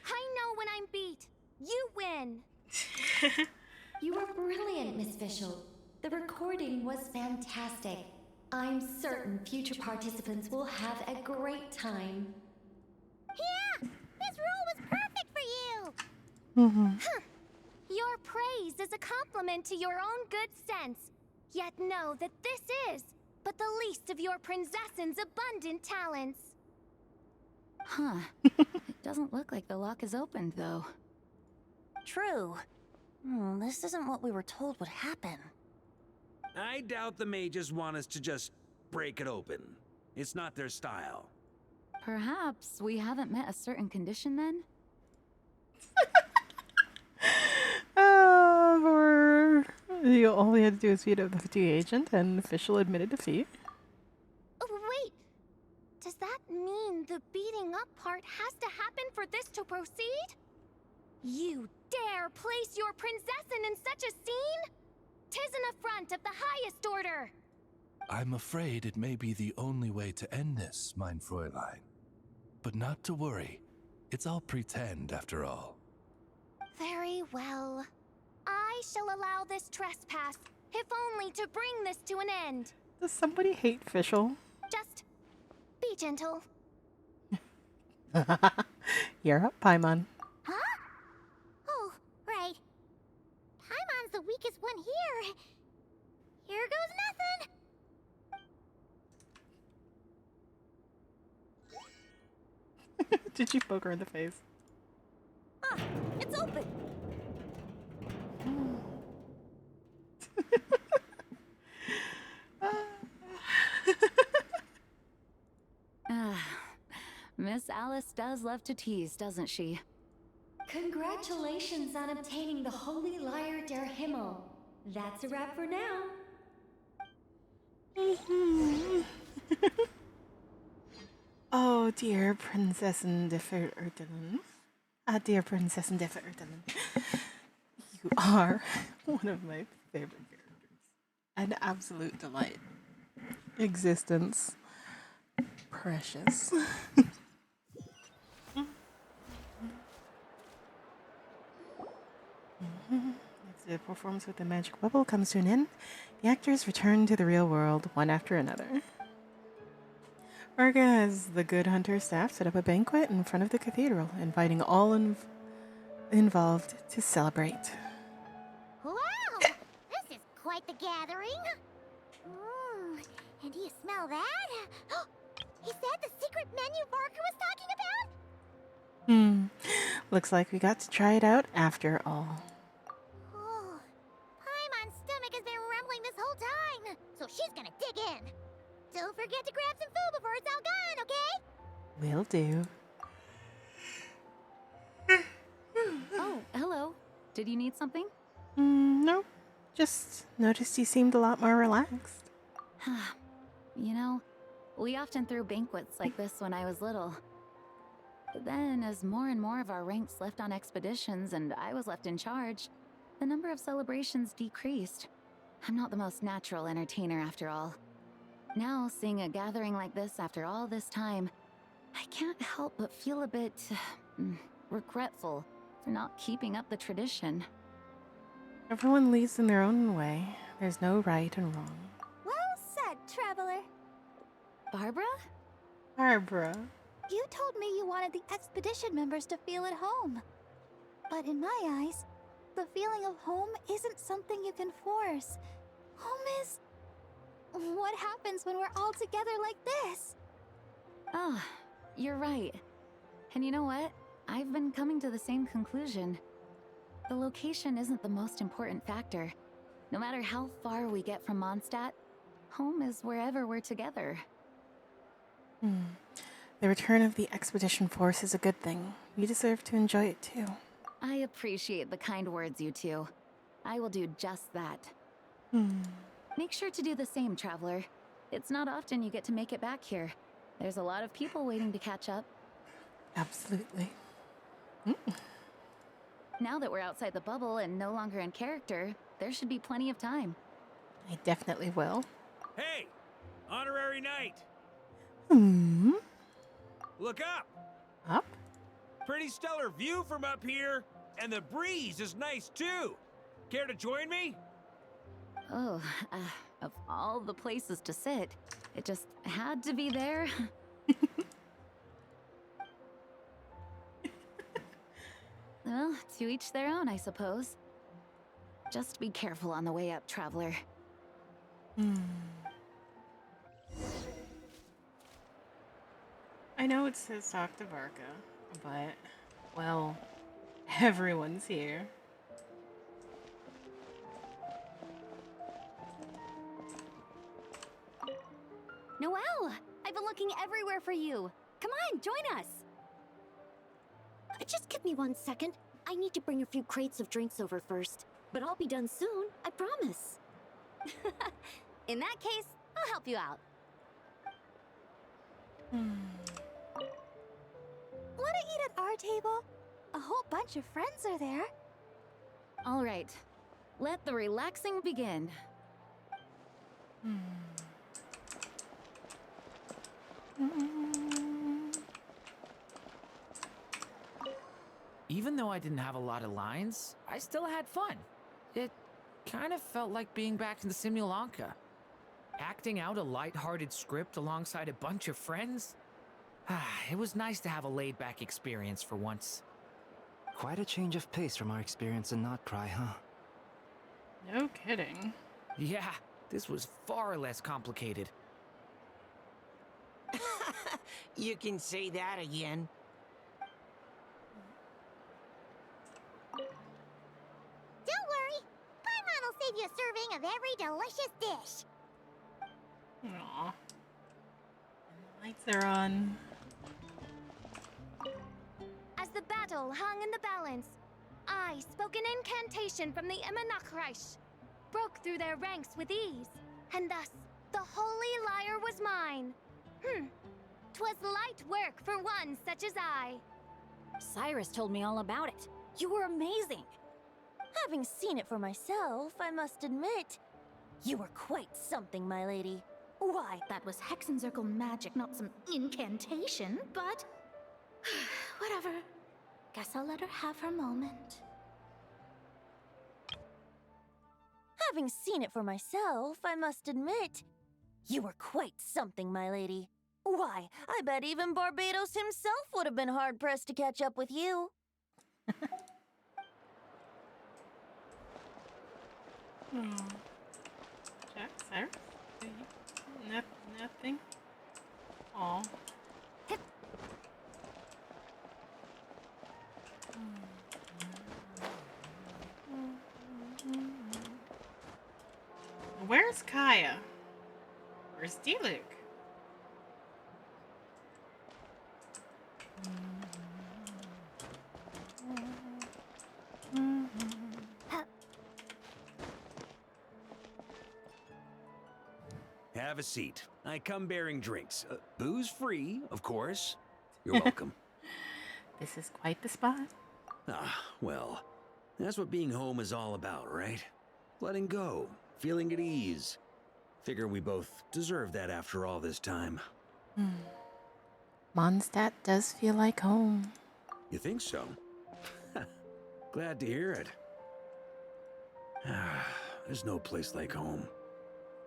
I know when I'm beat. You win. You were brilliant, Miss Fischl. The recording was fantastic. I'm certain future participants will have a great time. Yeah! This role was perfect for you! Huh. Your praise is a compliment to your own good sense. Yet know that this is but the least of your princess's abundant talents. Huh. It doesn't look like the lock is opened, though. True. This isn't what we were told would happen. I doubt the mages want us to just break it open. It's not their style. Perhaps we haven't met a certain condition then? All we had to do is beat up the Fatui agent, and official admitted defeat. Oh, wait. Does that mean the beating up part has to happen for this to proceed? You dare place your princessin in such a scene? 'Tis an affront of the highest order. I'm afraid it may be the only way to end this, mein Fräulein. But not to worry. It's all pretend, after all. Very well. I shall allow this trespass, if only to bring this to an end. Does somebody hate Fischl? Just be gentle. You're up, Paimon. Huh? Oh, right. Paimon's the weakest one here. Here goes nothing. Did you poke her in the face? Ah, it's open. Miss Alice does love to tease, doesn't she? Congratulations on obtaining the Holy Lyre der Himmel. That's a wrap for now. Oh, dear Prinzessin de Verurtelen. Dear Prinzessin de Verurtelen. You are one of my favorite characters. An absolute delight. Existence. Precious. As the performance with the magic bubble comes to an end, the actors return to the real world one after another. Varga has the Good Hunter staff set up a banquet in front of the cathedral, inviting all involved to celebrate. Wow! This is quite the gathering. And do you smell that? Is that the secret menu Barker was talking about? Looks like we got to try it out after all. Oh, Paimon's stomach has been rumbling this whole time, so she's gonna dig in. Don't forget to grab some food before it's all gone, okay? Will do. Oh, hello. Did you need something? No. Just noticed you seemed a lot more relaxed. You know, we often threw banquets like this when I was little. But then, as more and more of our ranks left on expeditions and I was left in charge, the number of celebrations decreased. I'm not the most natural entertainer after all. Now, seeing a gathering like this after all this time, I can't help but feel a bit regretful for not keeping up the tradition. Everyone leads in their own way. There's no right and wrong. Well said, traveler. Barbara? Barbara. You told me you wanted the expedition members to feel at home. But in my eyes, the feeling of home isn't something you can force. Home is what happens when we're all together like this. Ah, you're right. And you know what? I've been coming to the same conclusion. The location isn't the most important factor. No matter how far we get from Mondstadt, home is wherever we're together. The return of the expedition force is a good thing. You deserve to enjoy it too. I appreciate the kind words, you two. I will do just that. Make sure to do the same, traveler. It's not often you get to make it back here. There's a lot of people waiting to catch up. Absolutely. Now that we're outside the bubble and no longer in character, there should be plenty of time. I definitely will. Hey! Honorary knight! Look up! Up? Pretty stellar view from up here, and the breeze is nice too. Care to join me? Oh, of all the places to sit, it just had to be there. Well, to each their own, I suppose. Just be careful on the way up, traveler. I know it says talk to Varka, but, well, everyone's here. Noelle! I've been looking everywhere for you. Come on, join us. Just give me 1 second. I need to bring a few crates of drinks over first. But I'll be done soon, I promise. In that case, I'll help you out. Wanna eat at our table? A whole bunch of friends are there. All right, let the relaxing begin. Even though I didn't have a lot of lines, I still had fun. It kind of felt like being back in the Simulanka. Acting out a light-hearted script alongside a bunch of friends. It was nice to have a laid-back experience for once. Quite a change of pace from our experience in Not Cry, huh? No kidding. Yeah, this was far less complicated. You can say that again. Don't worry. Paimon will save you a serving of every delicious dish. Aww. The lights are on. As the battle hung in the balance, I spoke an incantation from the Imanakreich, broke through their ranks with ease, and thus the holy lyre was mine. 'Twas light work for one such as I. Cyrus told me all about it. You were amazing. Having seen it for myself, I must admit, you were quite something, my lady. Why, that was Hexencircle magic, not some incantation, but... whatever. Guess I'll let her have her moment. Having seen it for myself, I must admit, you were quite something, my lady. Why, I bet even Barbados himself would have been hard-pressed to catch up with you. Jack, sir? Nothing? Aw. Where's Kaya? Where's Diluc? Have a seat. I come bearing drinks. Booze free, of course. You're welcome. This is quite the spot. Ah, well, that's what being home is all about, right? Letting go, feeling at ease. Figure we both deserve that after all this time. Mondstadt does feel like home. You think so? Glad to hear it. There's no place like home.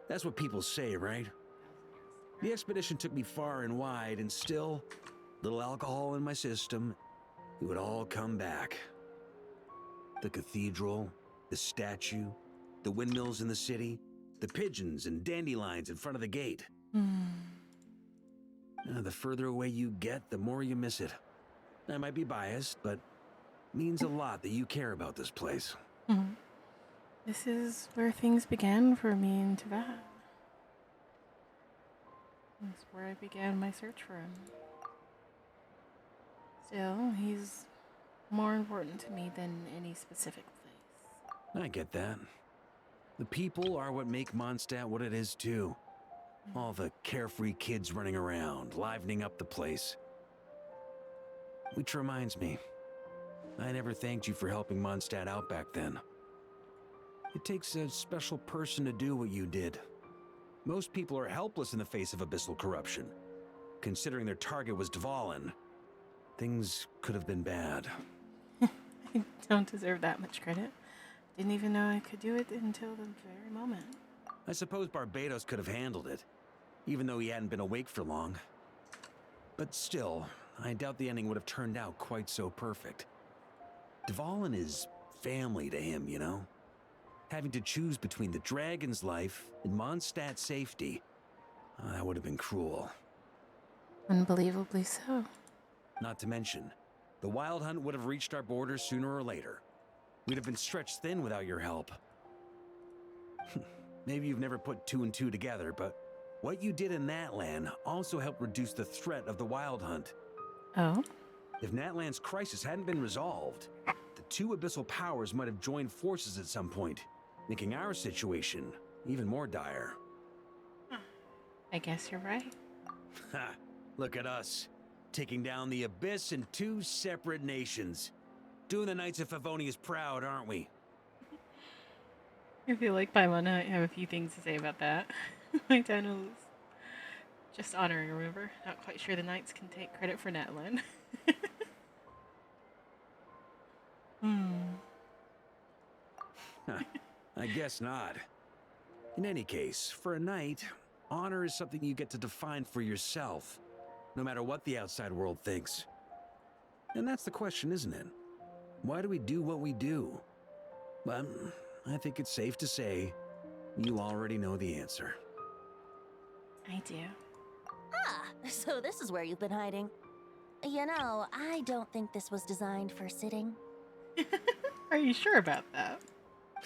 That's what people say, right? The expedition took me far and wide, and still, little alcohol in my system, it would all come back. The cathedral, the statue, the windmills in the city, the pigeons and dandelions in front of the gate. The further away you get, the more you miss it. I might be biased, but it means a lot that you care about this place. This is where things began for me and Tavad. This is where I began my search for him. Still, he's more important to me than any specific place. I get that. The people are what make Mondstadt what it is, too. All the carefree kids running around, livening up the place. Which reminds me, I never thanked you for helping Mondstadt out back then. It takes a special person to do what you did. Most people are helpless in the face of abyssal corruption. Considering their target was Dvalin, things could have been bad. I don't deserve that much credit. Didn't even know I could do it until the very moment. I suppose Barbados could have handled it, even though he hadn't been awake for long. But still, I doubt the ending would have turned out quite so perfect. Dvalin is family to him, you know? Having to choose between the dragon's life and Mondstadt's safety, that would have been cruel. Unbelievably so. Not to mention, the Wild Hunt would have reached our borders sooner or later. We'd have been stretched thin without your help. Maybe you've never put two and two together, but what you did in Natlan also helped reduce the threat of the Wild Hunt. Oh? If Natlan's crisis hadn't been resolved, the two abyssal powers might have joined forces at some point, making our situation even more dire. I guess you're right. Ha! Look at us, taking down the Abyss in two separate nations. Doing the Knights of Favonius proud, aren't we? I feel like Paimon and I have a few things to say about that. My dad was just honoring, remember? Not quite sure the Knights can take credit for Natlan. I guess not. In any case, for a knight, honor is something you get to define for yourself, no matter what the outside world thinks. And that's the question, isn't it? Why do we do what we do? Well, I think it's safe to say you already know the answer. I do. Ah, so this is where you've been hiding. You know, I don't think this was designed for sitting. Are you sure about that?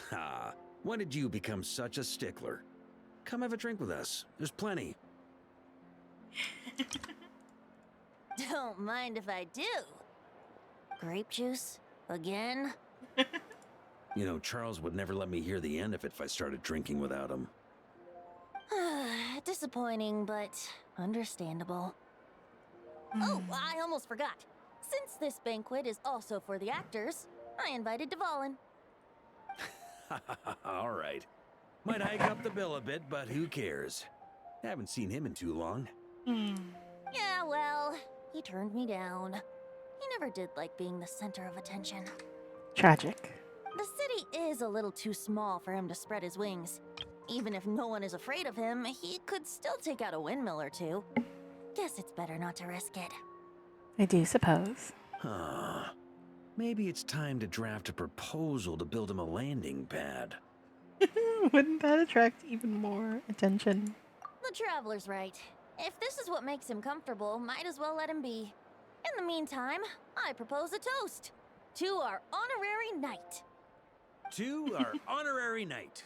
Ha! When did you become such a stickler? Come have a drink with us. There's plenty. Don't mind if I do. Grape juice? Again? You know, Charles would never let me hear the end of it if I started drinking without him. Disappointing, but understandable. Oh, I almost forgot. Since this banquet is also for the actors, I invited Dvalin. All right. Might hike up the bill a bit, but who cares? Haven't seen him in too long. Yeah, well, he turned me down. He never did like being the center of attention. Tragic. The city is a little too small for him to spread his wings. Even if no one is afraid of him, he could still take out a windmill or two. Guess it's better not to risk it. I do suppose. Huh. Maybe it's time to draft a proposal to build him a landing pad. Wouldn't that attract even more attention? The traveler's right. If this is what makes him comfortable, might as well let him be. In the meantime, I propose a toast to our honorary knight. To our honorary knight.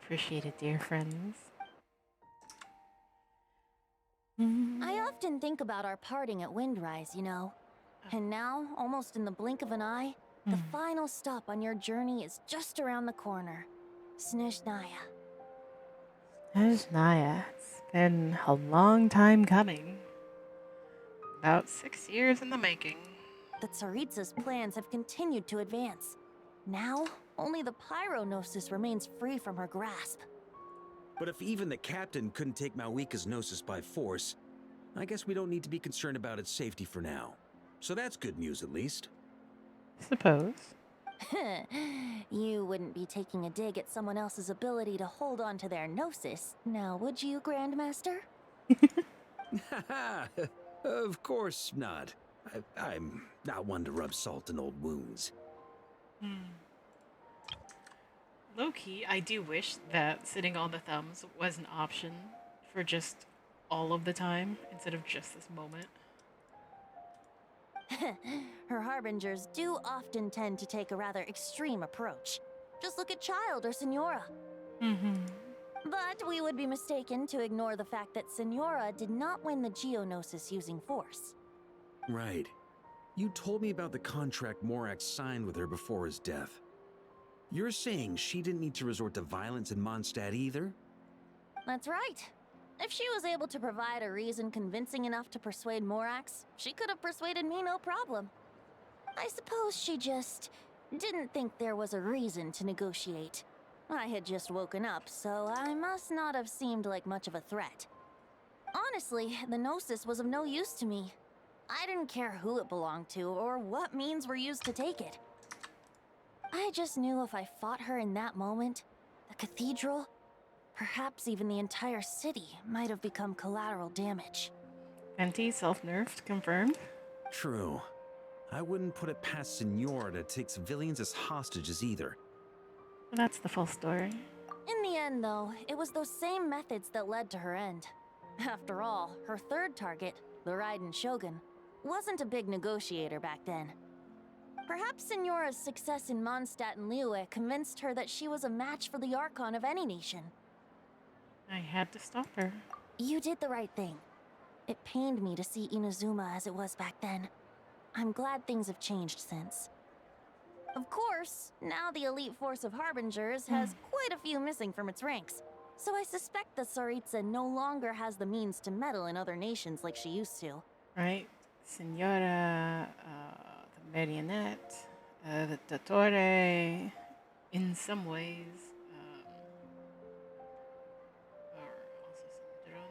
Appreciate it, dear friends. I often think about our parting at Windrise, you know. And now, almost in the blink of an eye, the final stop on your journey is just around the corner. Snezhnaya. Snezhnaya. It's been a long time coming. About 6 years in the making. The Tsaritsa's plans have continued to advance. Now, only the Pyronosis remains free from her grasp. But if even the captain couldn't take Malwika's Gnosis by force, I guess we don't need to be concerned about its safety for now. So that's good news, at least. Suppose. You wouldn't be taking a dig at someone else's ability to hold on to their Gnosis, now would you, Grandmaster? Of course not. I'm not one to rub salt in old wounds. Low-key, I do wish that sitting on the thumbs was an option for just all of the time instead of just this moment. Her harbingers do often tend to take a rather extreme approach. Just look at Child or Signora. But we would be mistaken to ignore the fact that Signora did not win the Geonosis using force. Right. You told me about the contract Morax signed with her before his death. You're saying she didn't need to resort to violence in Mondstadt either? That's right. If she was able to provide a reason convincing enough to persuade Morax, she could have persuaded me no problem. I suppose she just didn't think there was a reason to negotiate. I had just woken up, so I must not have seemed like much of a threat. Honestly, the Gnosis was of no use to me. I didn't care who it belonged to or what means were used to take it. I just knew if I fought her in that moment, the cathedral, perhaps even the entire city, might have become collateral damage. Venti self-nerfed, confirmed? True. I wouldn't put it past Signora to take civilians as hostages either. That's the full story. In the end, though, it was those same methods that led to her end. After all, her third target, the Raiden Shogun, wasn't a big negotiator back then. Perhaps Signora's success in Mondstadt and Liyue convinced her that she was a match for the Archon of any nation. I had to stop her. You did the right thing. It pained me to see Inazuma as it was back then. I'm glad things have changed since. Of course, now the elite force of Harbingers has quite a few missing from its ranks, so I suspect that Tsaritsa no longer has the means to meddle in other nations like she used to. Right? Senora, the Marionette, the Dottore, in some ways, are also some Drone,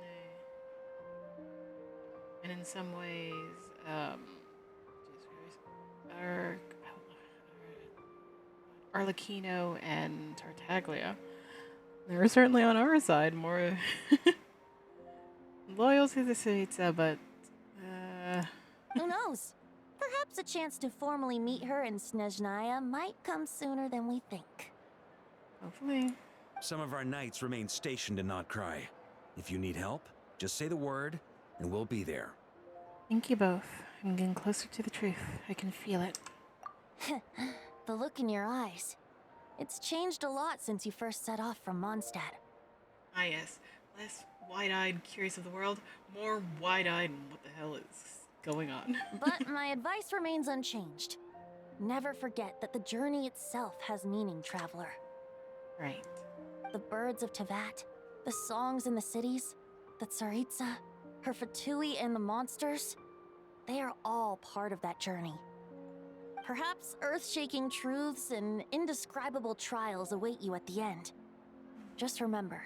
and in some ways, Arlecchino and Tartaglia. They were certainly on our side, more loyal to the Tsaritsa, but Who knows? Perhaps a chance to formally meet her in Snezhnaya might come sooner than we think. Hopefully. Some of our knights remain stationed in Not Cry. If you need help, just say the word, and we'll be there. Thank you both. I'm getting closer to the truth. I can feel it. The look in your eyes. It's changed a lot since you first set off from Mondstadt. Ah, yes. Less wide-eyed, curious of the world, more wide-eyed, what the hell is going on? But my advice remains unchanged. Never forget that the journey itself has meaning, traveler. Right. The birds of Tevat, the songs in the cities, the Tsaritsa, her Fatui and the monsters, they are all part of that journey. Perhaps earth-shaking truths and indescribable trials await you at the end. Just remember,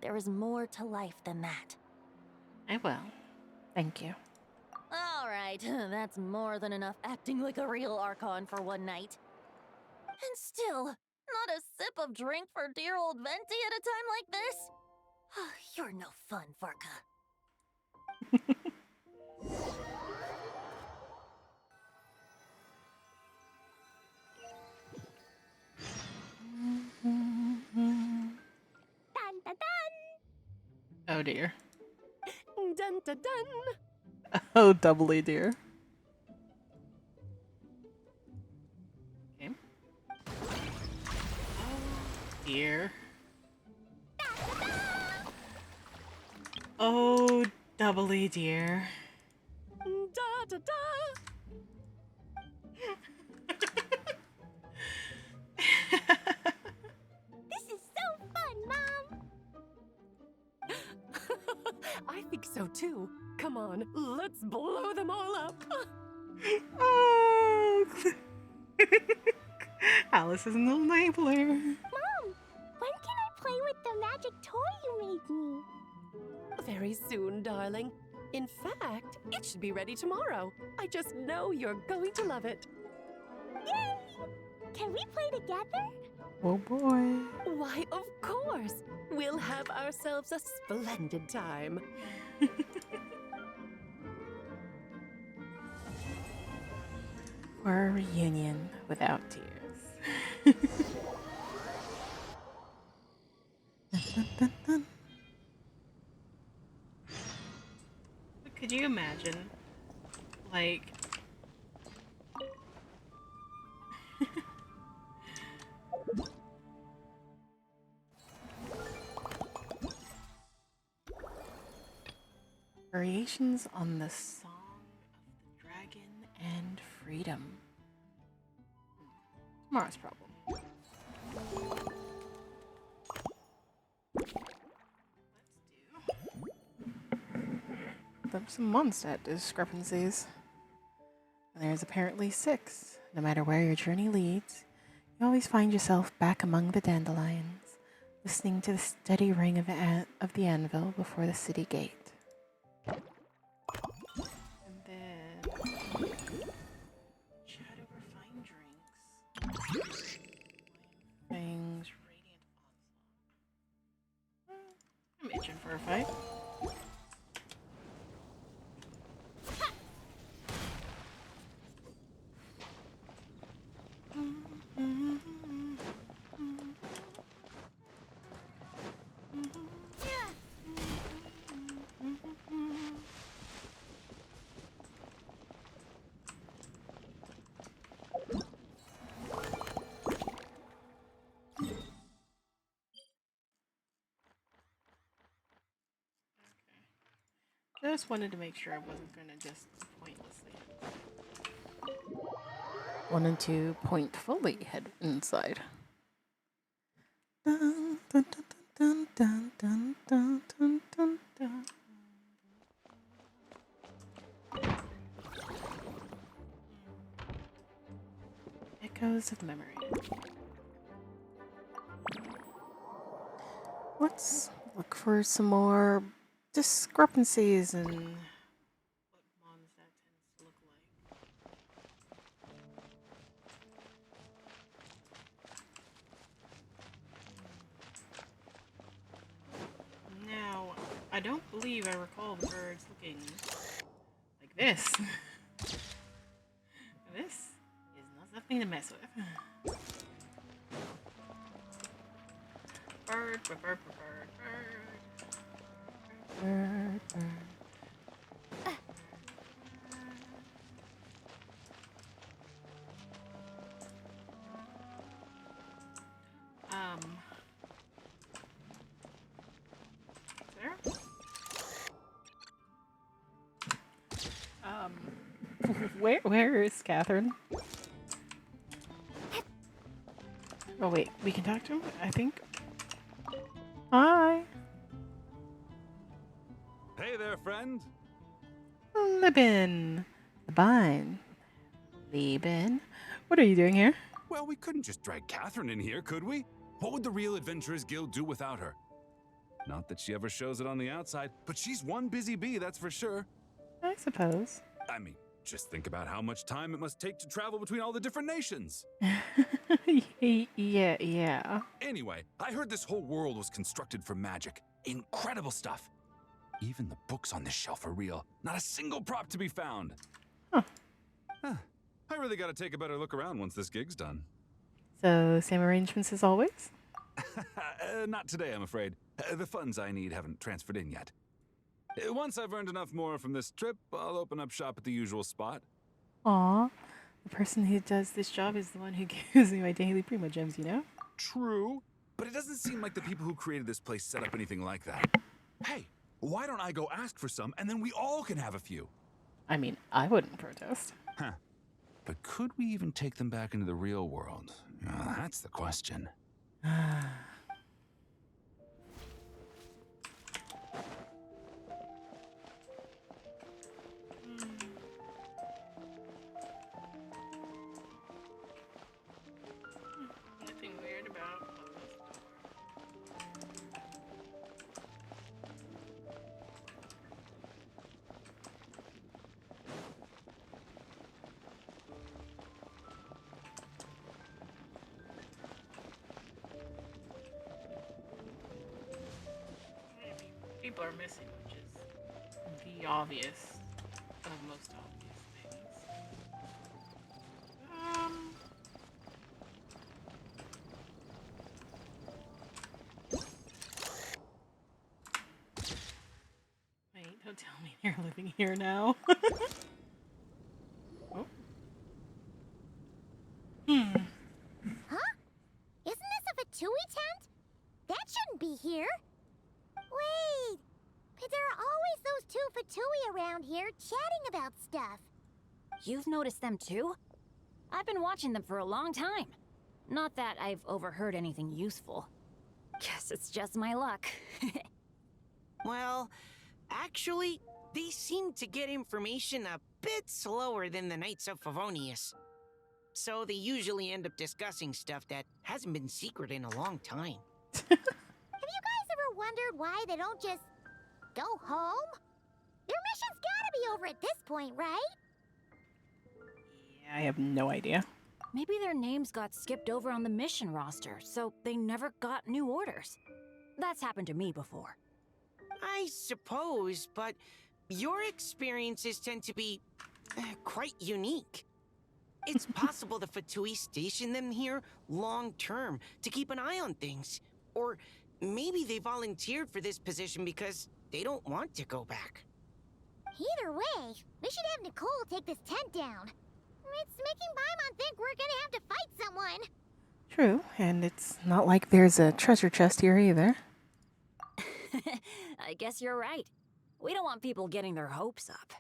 there is more to life than that. I will. Thank you. All right, that's more than enough acting like a real Archon for one night. And still, not a sip of drink for dear old Venti at a time like this? You're no fun, Varka. Dun dun dun! Oh dear. Dun dun dun! Oh, doubly dear. Okay. Oh dear. Oh, doubly dear. Da da da! This is so fun, Mom! I think so too. Come on, let's blow them all up. Oh, Alice is an enabler. Mom, when can I play with the magic toy you made me? Very soon, darling. In fact, it should be ready tomorrow. I just know you're going to love it. Yay! Can we play together? Oh boy. Why, of course. We'll have ourselves a splendid time. For a reunion without tears. Dun, dun, dun. Could you imagine, like, variations on the song of the dragon and freedom? Tomorrow's problem. There's some Mondstadt discrepancies. And there's apparently 6. No matter where your journey leads, you always find yourself back among the dandelions, listening to the steady ring of the anvil before the city gate. And then chat over fine drinks. Things radiant onslaught. I'm itching for a fight. Just wanted to make sure I wasn't gonna just pointlessly. Wanted to point fully head inside. Dun, dun, dun, dun, dun, dun, dun, dun, dun. Echoes of memory. Let's look for some more discrepancies in what Mondstadt tends to look like. Now, I don't believe I recall the birds looking like this. This is not something to mess with. Bird, bird, bird, bird, bird. Bird, bird. There? Where is Catherine? Oh wait, we can talk to him, I think. Hi. Hey there, friend. Libin. Libin. What are you doing here? Well, we couldn't just drag Catherine in here, could we? What would the Real Adventurers Guild do without her? Not that she ever shows it on the outside, but she's one busy bee, that's for sure. I suppose. I mean, just think about how much time it must take to travel between all the different nations. Yeah. Anyway, I heard this whole world was constructed from magic. Incredible stuff. Even the books on this shelf are real. Not a single prop to be found. Huh. I really gotta take a better look around once this gig's done. So, same arrangements as always? Not today, I'm afraid. The funds I need haven't transferred in yet. Once I've earned enough more from this trip, I'll open up shop at the usual spot. Aw, the person who does this job is the one who gives me my daily Primo Gems, you know? True, but it doesn't seem like the people who created this place set up anything like that. Hey, why don't I go ask for some, and then we all can have a few? I mean, I wouldn't protest. Huh. But could we even take them back into the real world? That's the question. Nothing weird about people are missing, which is the obvious of most obvious things. Wait, don't tell me they're living here now. Oh. Huh? Isn't this a Fatui tent? That shouldn't be here. Wait, but there are always those two Fatui around here chatting about stuff. You've noticed them too? I've been watching them for a long time. Not that I've overheard anything useful. Guess it's just my luck. Well, actually, they seem to get information a bit slower than the Knights of Favonius. So they usually end up discussing stuff that hasn't been secret in a long time. Have you guys ever wondered why they don't just go home? Their mission's gotta be over at this point, right? Yeah, I have no idea. Maybe their names got skipped over on the mission roster, so they never got new orders. That's happened to me before. I suppose, but your experiences tend to be quite unique. It's possible the Fatui station them here long-term to keep an eye on things. Or maybe they volunteered for this position because they don't want to go back. Either way, we should have Nicole take this tent down. It's making Paimon think we're gonna have to fight someone. True, and it's not like there's a treasure chest here either. I guess you're right. We don't want people getting their hopes up.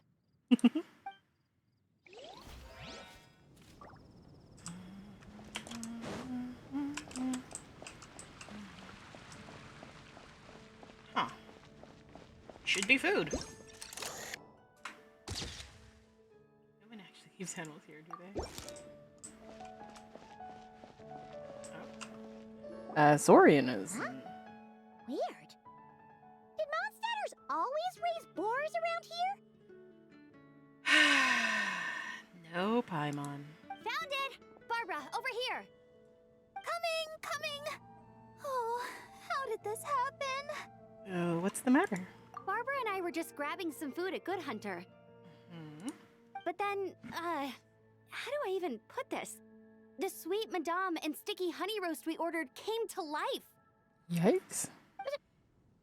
Huh. Should be food. No one actually keeps animals here, do they? Oh. Saurian is. Huh? Weird. Did Mondstadters always raise boars around here? No, Paimon. Found it! Barbara, over here! Coming! Oh, how did this happen? What's the matter? Barbara and I were just grabbing some food at Good Hunter. Hmm? But then, how do I even put this? The sweet madame and sticky honey roast we ordered came to life. Yikes.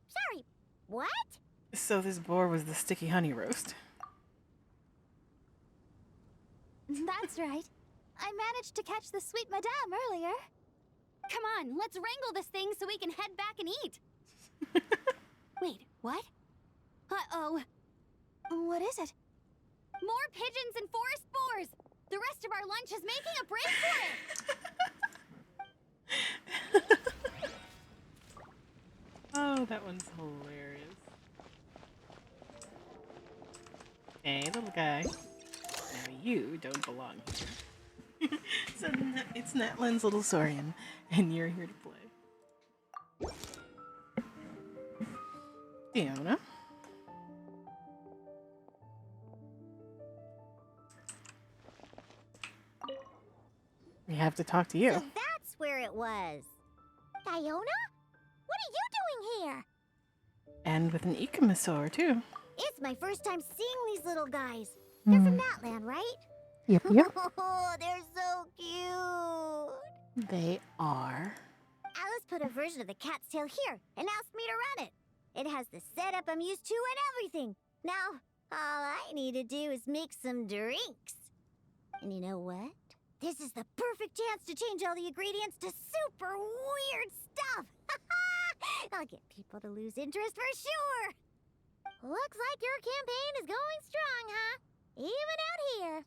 Sorry, what? So this boar was the sticky honey roast. That's right. I managed to catch the sweet madame earlier. Come on, let's wrangle this thing so we can head back and eat. Wait, what? Uh-oh. What is it? More pigeons and forest boars! The rest of our lunch is making a break for it! Oh, that one's hilarious. Hey, little guy. Now you don't belong here. So it's Natlan's little Saurian, and you're here to play. Fiona? We have to talk to you. So that's where it was. Fiona? What are you doing here? And with an Ikomasaur, too. It's my first time seeing these little guys. They're from that land, right? Yep, yep. Oh, they're so cute. They are. Alice put a version of the cat's tail here and asked me to run it. It has the setup I'm used to and everything. Now, all I need to do is make some drinks. And you know what? This is the perfect chance to change all the ingredients to super weird stuff. I'll get people to lose interest for sure. Looks like your campaign is going strong, huh? Even out here.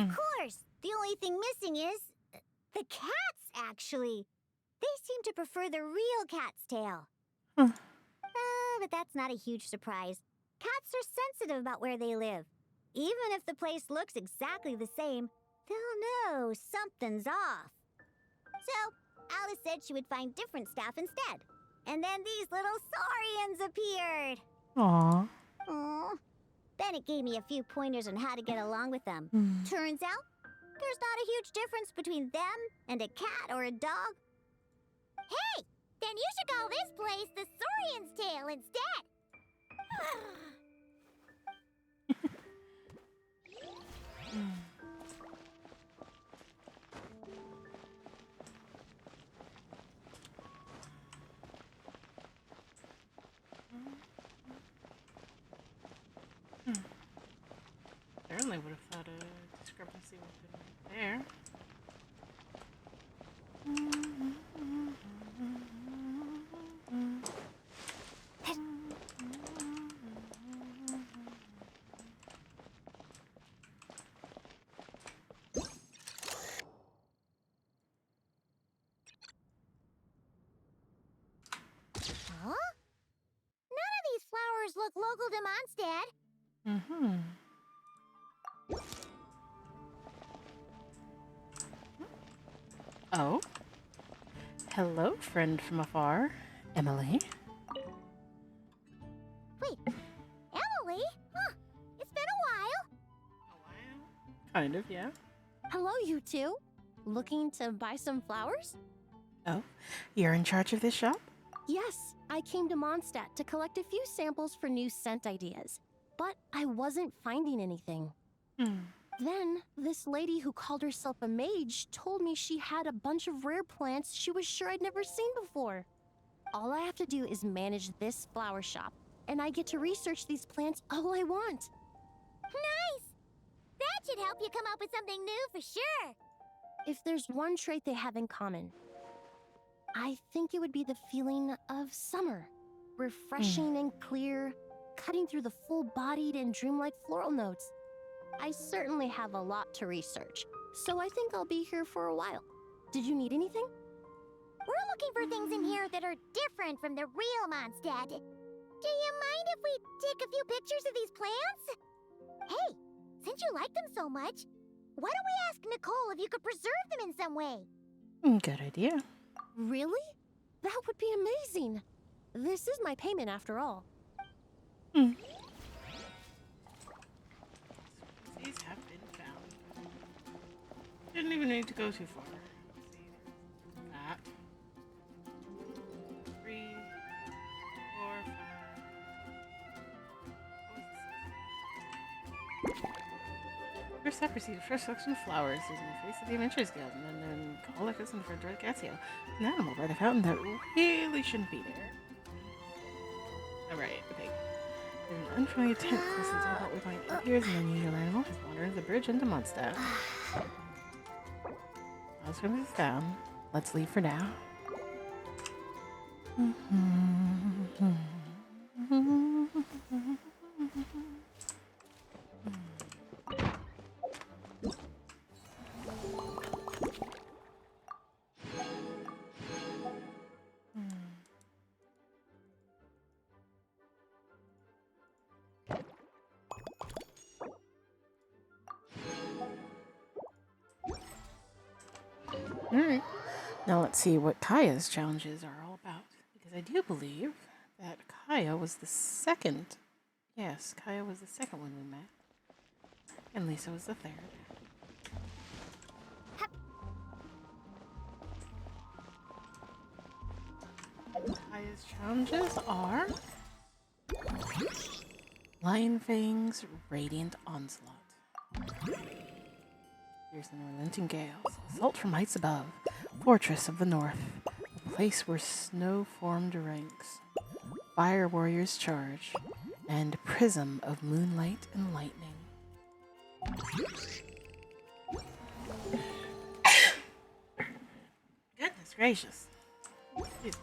Of course, the only thing missing is the cats, actually. They seem to prefer the real cat's tail. But that's not a huge surprise. Cats are sensitive about where they live. Even if the place looks exactly the same, they'll know something's off. So, Alice said she would find different staff instead. And then these little saurians appeared. Aww. Aw. Bennett gave me a few pointers on how to get along with them. Turns out, there's not a huge difference between them and a cat or a dog. Hey! Then you should call this place the Saurian's Tail instead! Certainly would have thought a discrepancy would have been there. Huh? None of these flowers look local to Mondstadt. Oh. Hello, friend from afar. Emily. Wait, Emily? Huh, it's been a while. Kind of, yeah. Hello, you two. Looking to buy some flowers? Oh, you're in charge of this shop? Yes, I came to Mondstadt to collect a few samples for new scent ideas, but I wasn't finding anything. Then, this lady who called herself a mage told me she had a bunch of rare plants she was sure I'd never seen before. All I have to do is manage this flower shop, and I get to research these plants all I want. Nice! That should help you come up with something new for sure. If there's one trait they have in common, I think it would be the feeling of summer. Refreshing and clear, cutting through the full-bodied and dreamlike floral notes. I certainly have a lot to research, so I think I'll be here for a while. Did you need anything? We're looking for things in here that are different from the real Mondstadt. Do you mind if we take a few pictures of these plants? Hey, since you like them so much, why don't we ask Nicole if you could preserve them in some way? Good idea. Really? That would be amazing. This is my payment after all. These have been found. Didn't even need to go too far. Let's see. That. 3, 4, 5. First step, receive a fresh selection of flowers using the face of the Adventurers Guild, and then call like this in for a Droid Gassio. An animal by the fountain that really shouldn't be there. Alright, okay. There's an unfamiliar tent close to the door we find appears an unusual animal has wandered the bridge into Mondstadt. Let's bring this down. Let's leave for now. Alright. Now let's see what Kaya's challenges are all about. Because I do believe that Kaya was the second. Yes, Kaya was the second one we met. And Lisa was the third. Kaya's challenges are Lion Fang's Radiant Onslaught. Here's the Relenting Gales. Assault from heights above. Fortress of the North. A place where snow formed ranks. Fire warriors charge. And Prism of Moonlight and Lightning. Goodness gracious. Excuse me.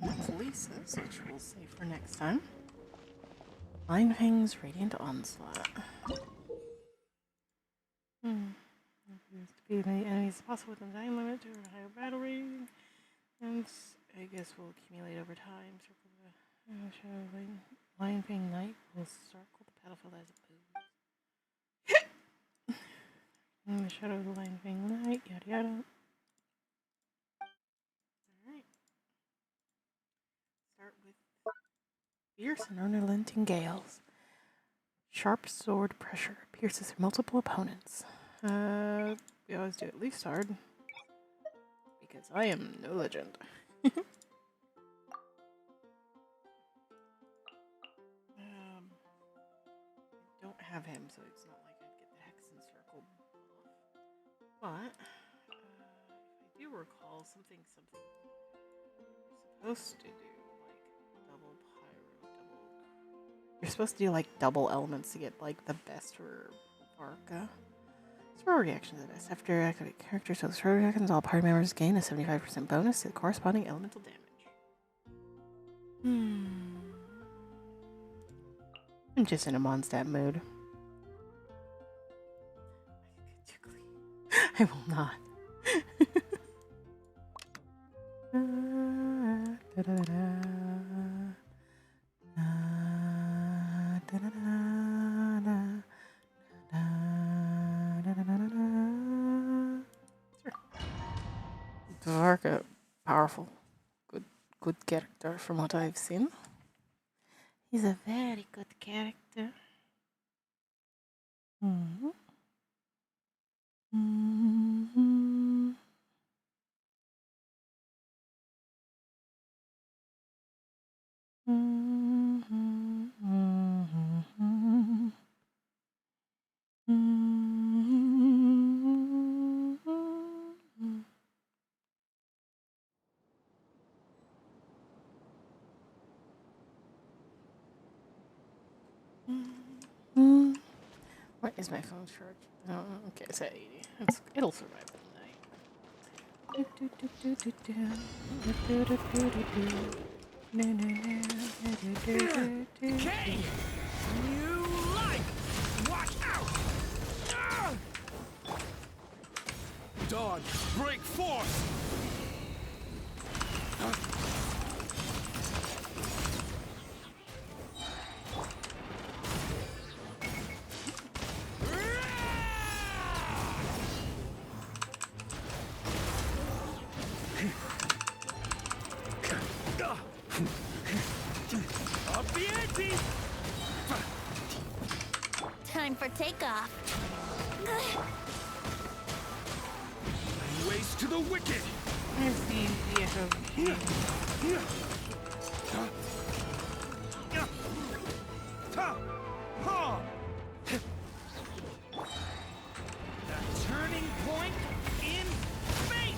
That's Lisa's, which we'll save for next time. Lion Fang's Radiant Onslaught. Appears to be as many enemies as possible within the time limit to a higher battle rating. And I guess we'll accumulate over time. Circle the shadow of Lion Fang Knight will circle the battlefield as it moves. In the shadow of the Lion Fang Knight, yada yada. Alright. Start with Fierce and Unrelenting Gales. Sharp sword pressure pierces multiple opponents. We always do at least hard. Because I am no legend. I don't have him, so it's not like I'd get the Hex and Circle buff. But, I do recall something you're supposed to do, like, double pyro, you're supposed to do, like, double elements to get, like, the best for Varka. Throw reactions are the best. After activate characters with throw reactions, all party members gain a 75% bonus to the corresponding elemental damage. I'm just in a Mondstadt mood. I will not. Varka, powerful, good character from what I've seen. He's a very good character. What is my phone charge? Oh, okay, it's at 80. It'll survive the night. Okay! New life! Watch out! Dawn, break forth! Time for takeoff. Waste to the wicked! I've seen The turning point in fate!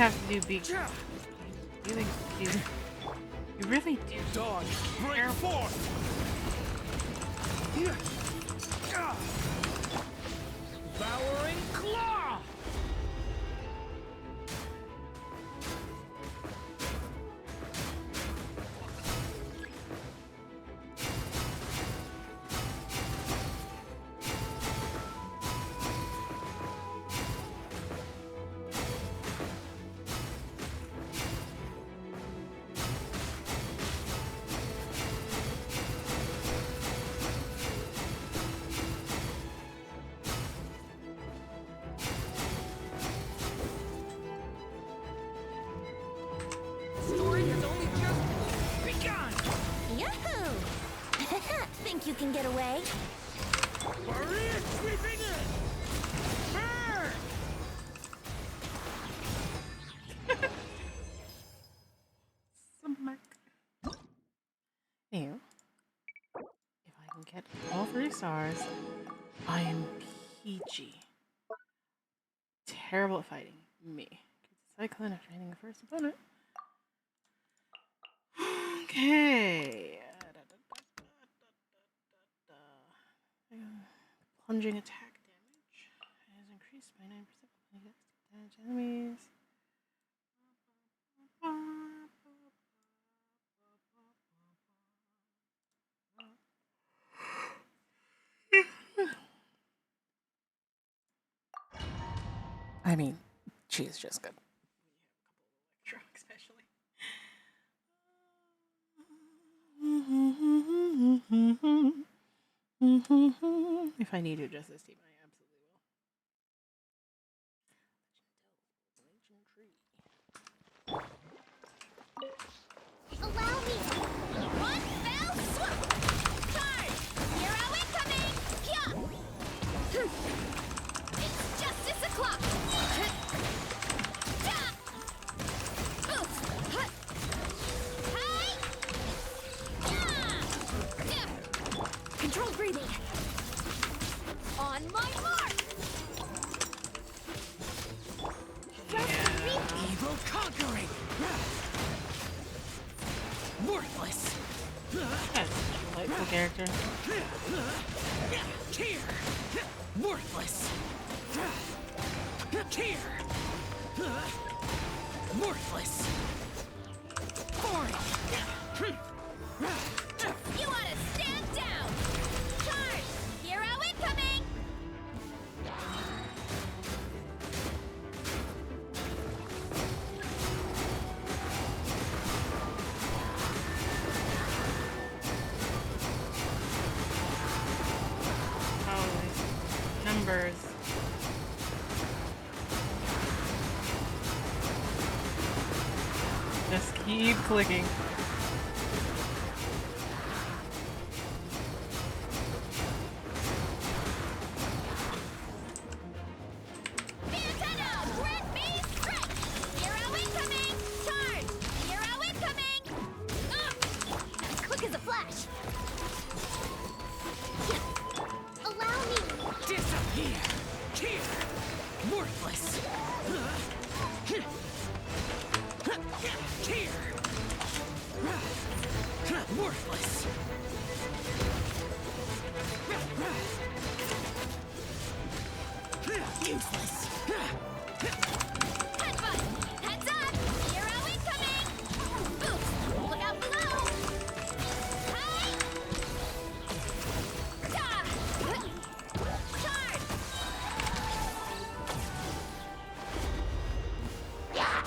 have to do big. You really do. You really do. Dodge! Break forth! Devouring claw! Story has only just begun! Yahoo! Think you can get away? Barrier sweeping in! Burn! Ew. If I can get all 3 stars, I am peachy. Terrible at fighting. Me. Cyclone after hitting the first opponent. Okay. Plunging attack damage is increased by 9% when it damage enemies. I mean, she's just good. Electro, especially. If I need to adjust this team, I absolutely will. Allow me! One fell swoop! Charge! Hero incoming! Hyah! It's justice o'clock! Oof! Hi! Controlled breathing. On my mark! Evil conquering! Worthless! That's a delightful character. Here! Worthless! Here! Worthless! Boring! You want to stand down! Charge! Hero incoming! Oh, numbers. Just keep clicking. Nintendo! Red Beast Strike! Hero incoming! Charge! Hero incoming! As quick as a flash! Allow me! Disappear! Here! Worthless! Here! Worthless! Useless! Headbutt! Heads up! Hero incoming! Oops! Look out below! Hi! Charge! Yeah!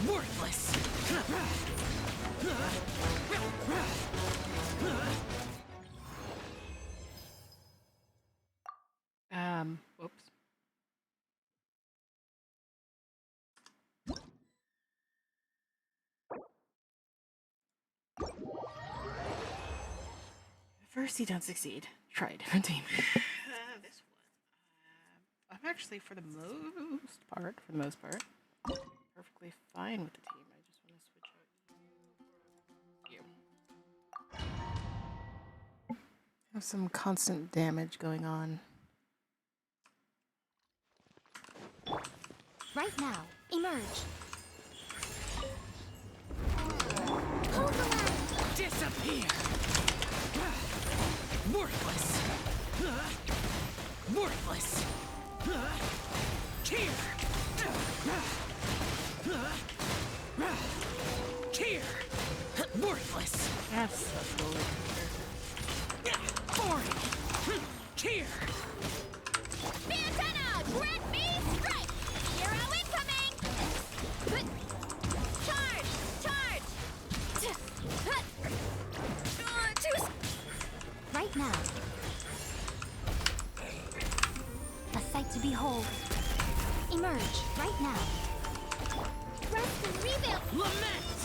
Worthless! Whoops. First, you don't succeed. Try a different team. This one. I'm actually, for the most part, perfectly fine with the team. I just want to switch out you. Have some constant damage going on. Right now, emerge. Disappear! Worthless! Worthless! Here! Here! Worthless! Yes. Boring! Here! Santana, grant me strike! Hero incoming! Charge! Charge! Right now. A sight to behold. Emerge right now. Rest and rebuild! Lament!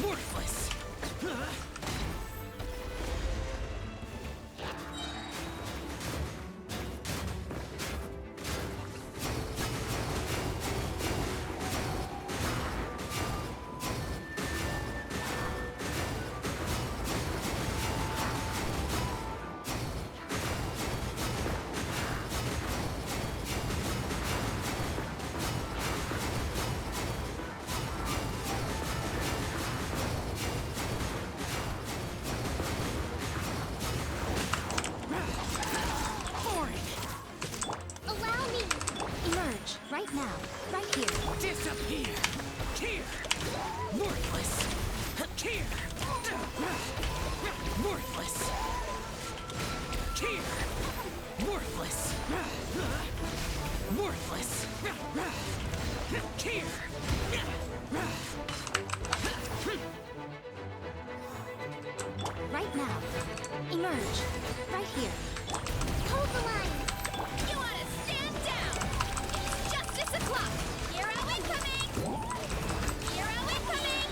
Worthless! Allow me! Emerge right now. Right here. Disappear! Here! Worthless! Here! Worthless! Here! Worthless! Worthless! Here! Right now. Emerge right here. Hold the line! You ought to stand down! It's justice o'clock! Hero incoming! Hero incoming!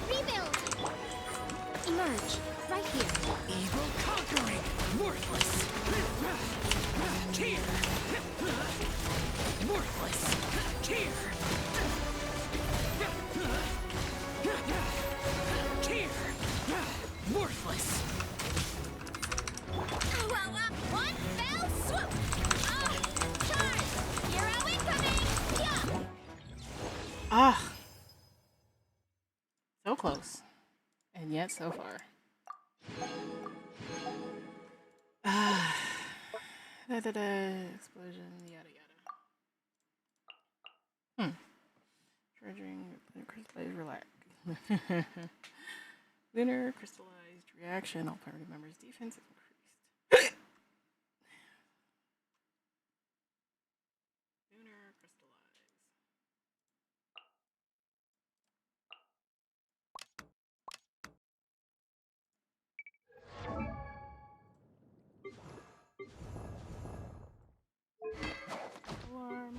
Rebuild! Emerge right here. Evil conquering! Worthless! Here! Worthless! Here! Here! Worthless! One fell swoop! Charge! Hero incoming! Yeah! Ah! So close. And yet so far. Ah. Explosion, yada yada. Dredging, crystallized, relax. Lunar crystallized reaction. All party members' defense increased. Lunar crystallized. Alarm.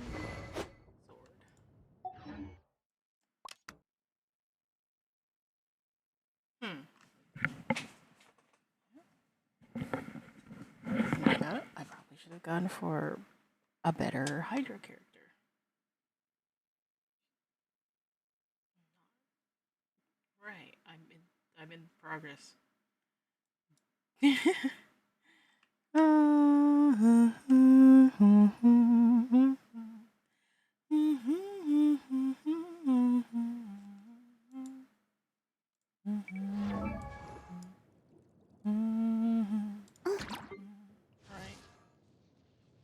I probably should have gone for a better Hydra character. Right, I'm in progress.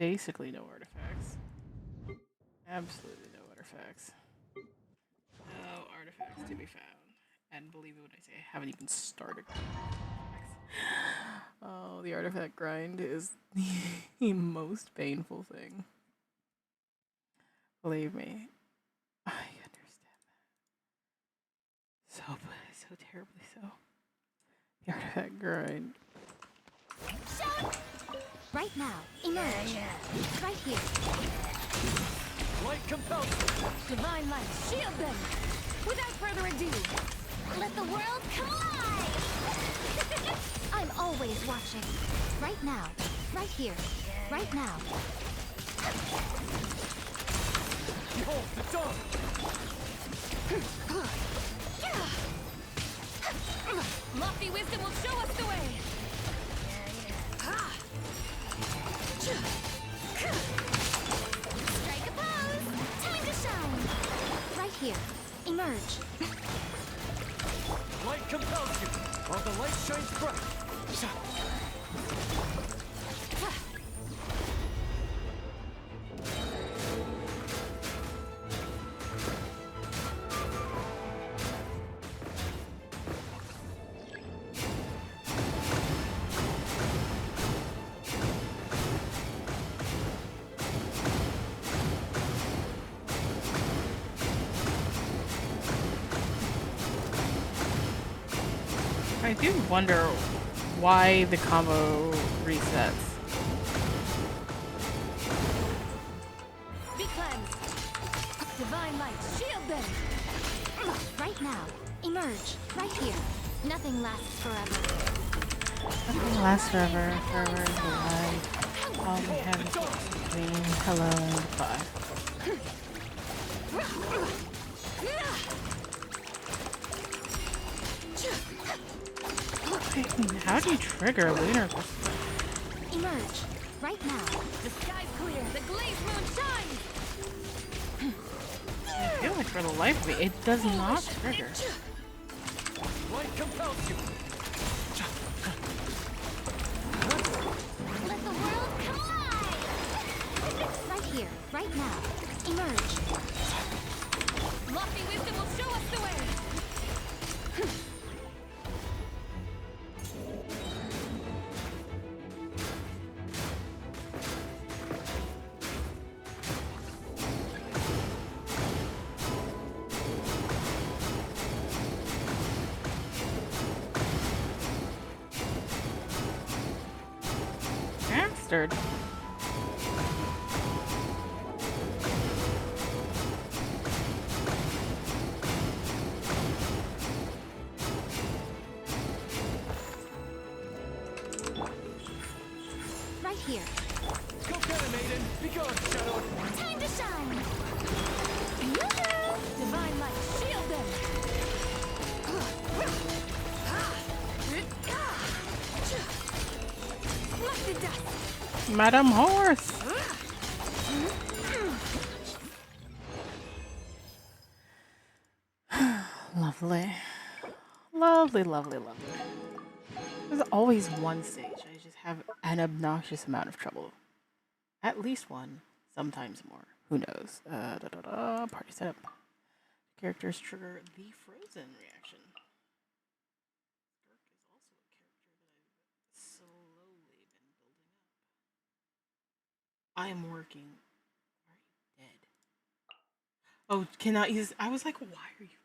basically no artifacts. Absolutely no artifacts. No artifacts to be found. And believe it when I say I haven't even started. Oh, the artifact grind is the most painful thing. Believe me, I understand that. So terribly so. The artifact grind. Right now, emerge. Right here. Light compels. Divine light, shield them. Without further ado, let the world collide. I'm always watching. Right now, right here, right now. Behold the dawn. Lofty wisdom will show us the way. Strike a pose. Time to shine. Right here. Emerge. Light compels you, while the light shines bright. I do wonder why the combo resets. Be cleansed. Divine light, shield them. Right now, emerge. Right here. Nothing lasts forever. Nothing lasts forever. Forever is the light. All we have is between hello and goodbye. How do you trigger a lunar? Emerge. Right now. The sky's clear. The glazed moon shines. I feel like for the life of me, it does not trigger. Light compels you. Let the world collide. Right here. Right now. Emerge. Lofty wisdom will show us the way. Bastard. Right here. Go get it, maiden. Be gone, Shadow. Time to shine. Yoo-hoo! Divine light, shield them. Flush the dust. Madam Horse. Lovely. Lovely, lovely, lovely. There's always one stage I just have an obnoxious amount of trouble. At least one, sometimes more. Who knows? Party setup. Characters trigger the frozen reaction. Dirk is also a character that I've slowly been building up. I am working. Why are you dead? Oh, cannot use. I was like, why are you dead?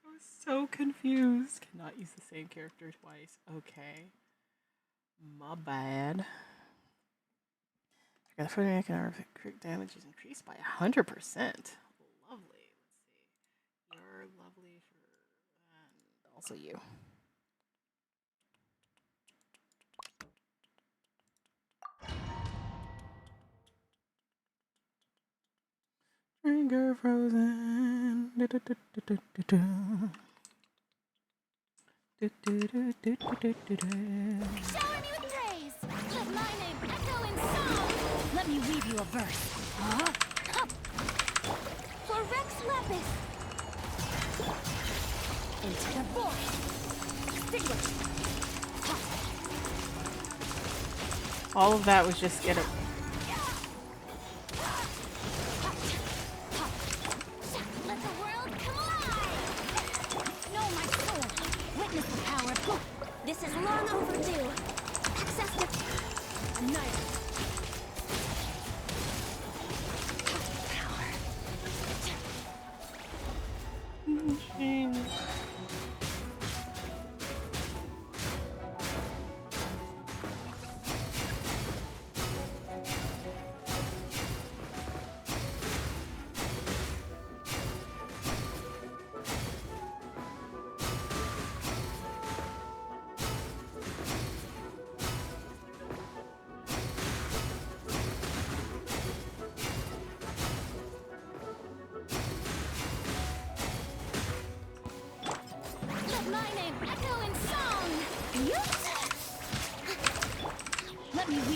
I was so confused. Cannot use the same character twice. Okay. My bad. I got a footing and our crit damage is increased by 100%. Lovely. Let's see. You're lovely for. And also you. Trigger frozen. Shower me with praise. Let my name echo in song. Let me weave you a verse. For Rex Lapis. Into the void. Extinguish. All of that was just get a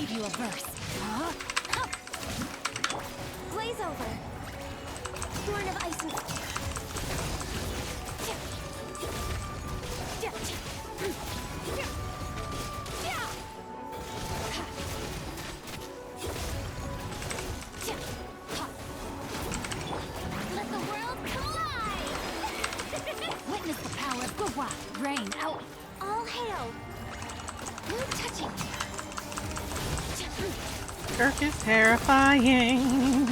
weave you a verse. Glaze over. Horn of ice and... Let the world collide! Witness the power of Gura. Rain out. All hail. No touching. Skirk is terrifying.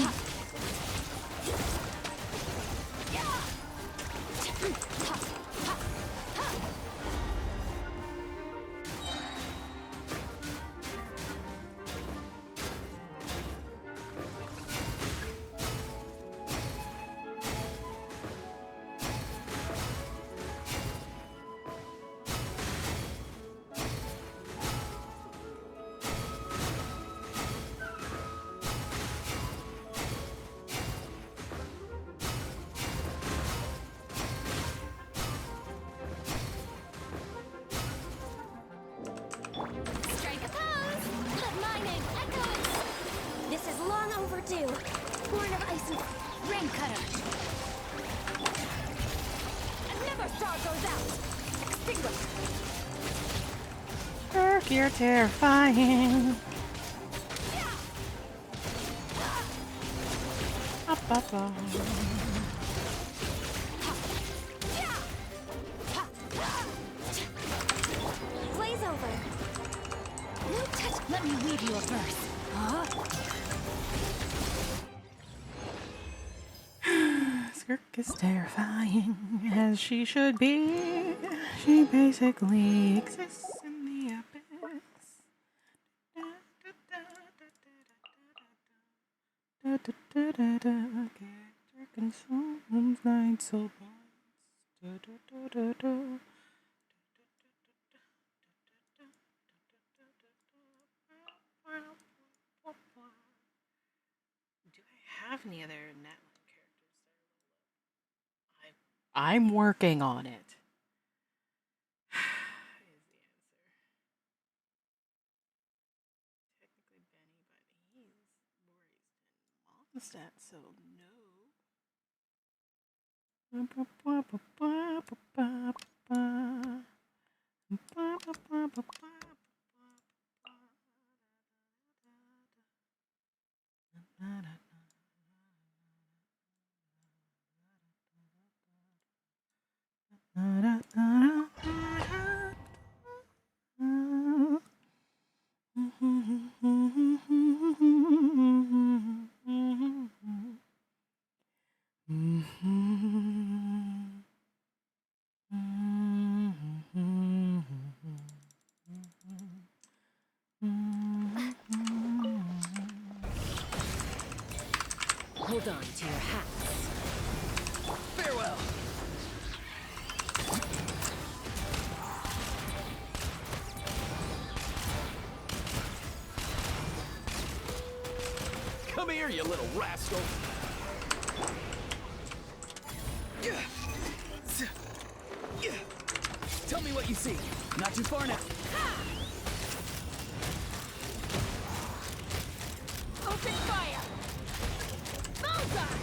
Strike a pose! Let my name echo it! This is long overdue. Horn of ice and... Rain cutter. Never star goes out! Extinguish. Skirk, you're terrifying. Up, up, up. Glaze over. No touch. Let me weave you a verse. Skirk is terrifying, as she should be. She basically exists in the abyss. Character consumes night soul bonds. Do I have any other Netline characters that are I'm working on it. Is the answer. Technically Benny, but he's raised in Mondstadt, so Hold on to your hats. Farewell. Come here, you little rascal. Tell me what you see. Not too far now. Open fire! Bullseye!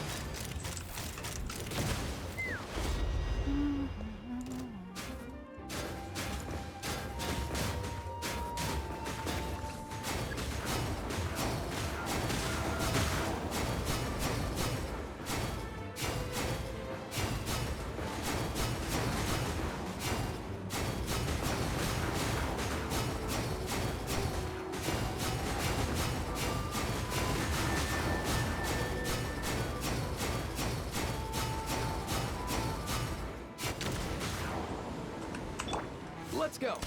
Let's go.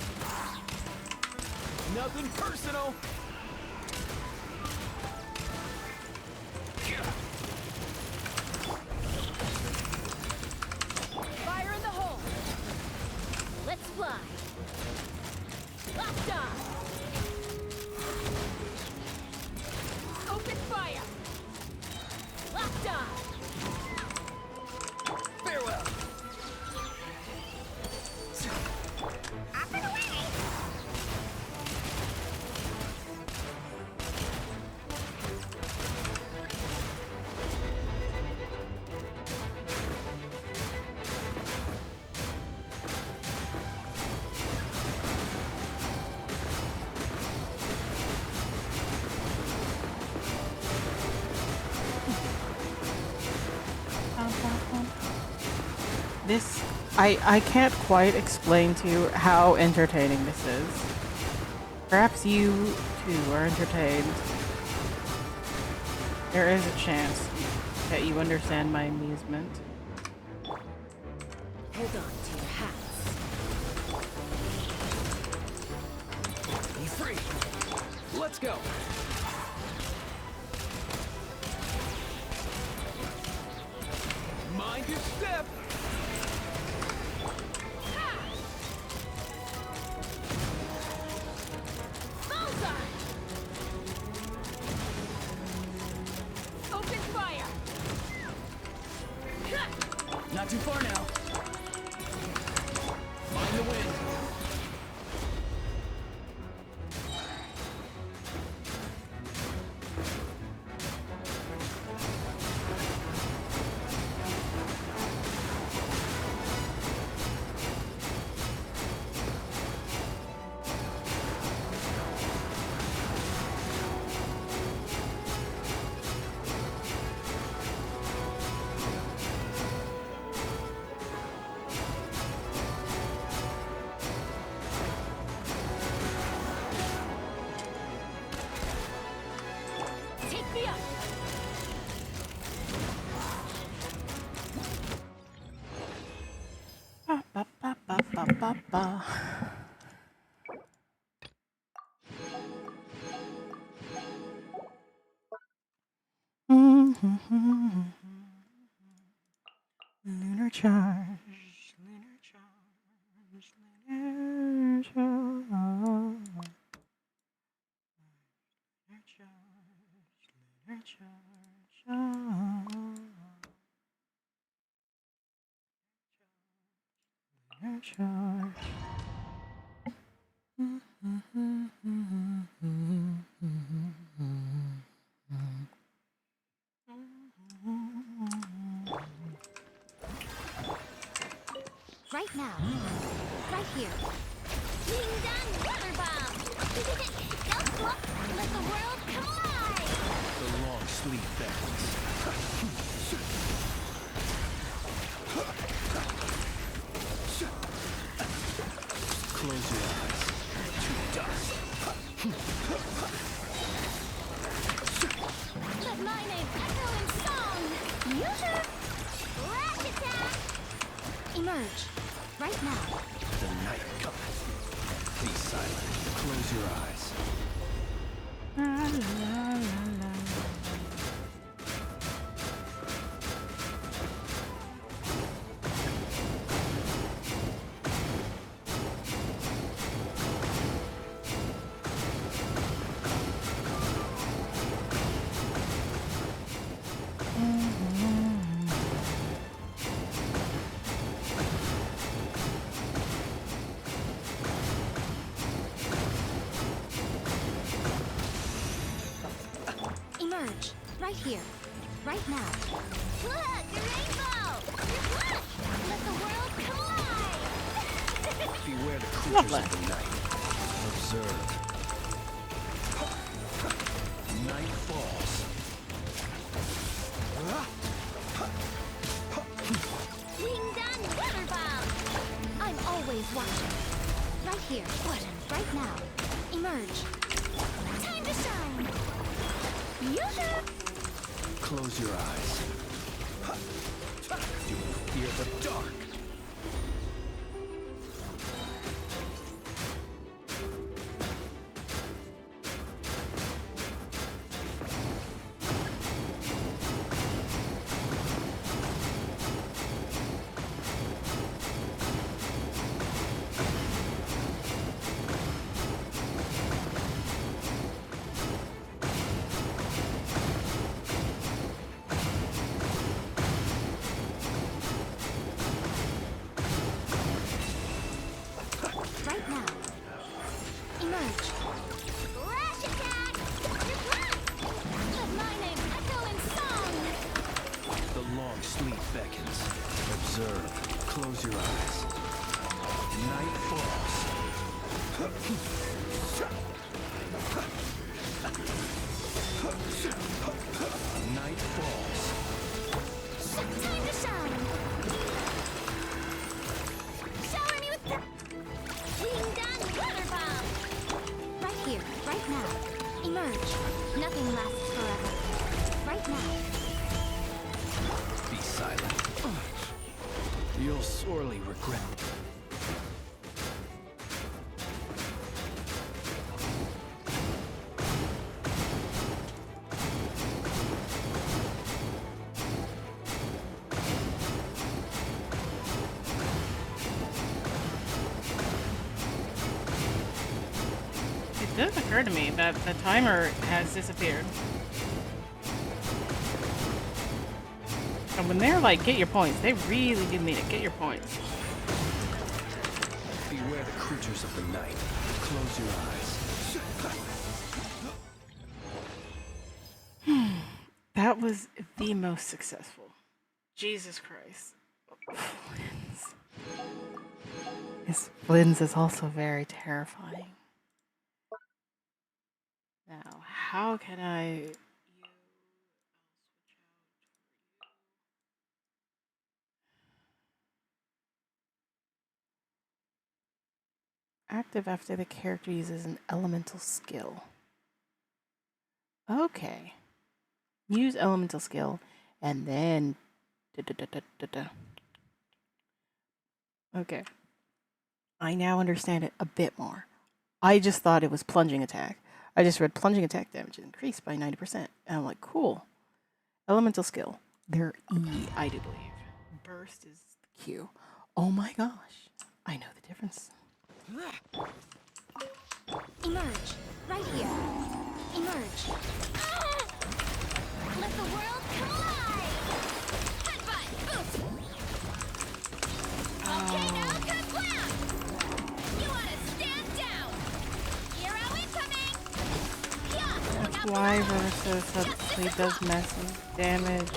Nothing personal. Fire in the hole! Let's fly! Locked on! Open fire! Locked on! Farewell. Up and away! This, I can't quite explain to you how entertaining this is. Perhaps you too are entertained. There is a chance that you understand my amusement. Hold on to your hats. Be free. Let's go. Mind your step. Bullseye! Open fire! Not too far now. Mind the wind. Take me up! Ba, ba, ba, ba, ba, ba, ba. Lunar charge, lunar charge, lunar charge, lunar charge, lunar charge, lunar charge. Right now. Right here. Ding dong weather bomb! Don't look! Let the world collide! The long sleep beckons. Close your eyes. To dust. Let my name echo in song! User! Rash attack! Emerge. Right now. The night cometh. Be silent. Close your eyes. La, la, la, la, la. Emerge. Right here. Right now. Look! The rainbow! Look! Let the world collide! Beware the creatures Lovely. of the night. Observe. Night falls. Ding dong weather bomb! I'm always watching. Right here. What? Right now. Emerge. Time to shine! User! Close your eyes. Do you fear the dark? Right now. Emerge. Rash attack! Let my name echo in song! The long sleep beckons. Observe. Close your eyes. Night falls. Night falls. Time to shine! Right now. Emerge. Nothing lasts forever. Right now. Be silent. You'll sorely regret it. It does occur to me that the timer has disappeared. And when they're like, get your points, they really do mean it. Get your points. Beware the creatures of the night. Close your eyes. That was the most successful. Jesus Christ. Flynn's. Yes, Flynn's is also very terrifying. Now, how can I... Active after the character uses an elemental skill. Okay. Use elemental skill and then... Okay. I now understand it a bit more. I just thought it was plunging attack. I just read plunging attack damage increased by 90%. And I'm like, cool. Elemental skill. They're E, I do believe. Burst is the Q. Oh my gosh. I know the difference. Emerge. Right here. Emerge. Let the world come alive! Headbutt! Boost! Okay, now kablam! You wanna stand down! Hero incoming! That's why Versa suddenly does massive damage.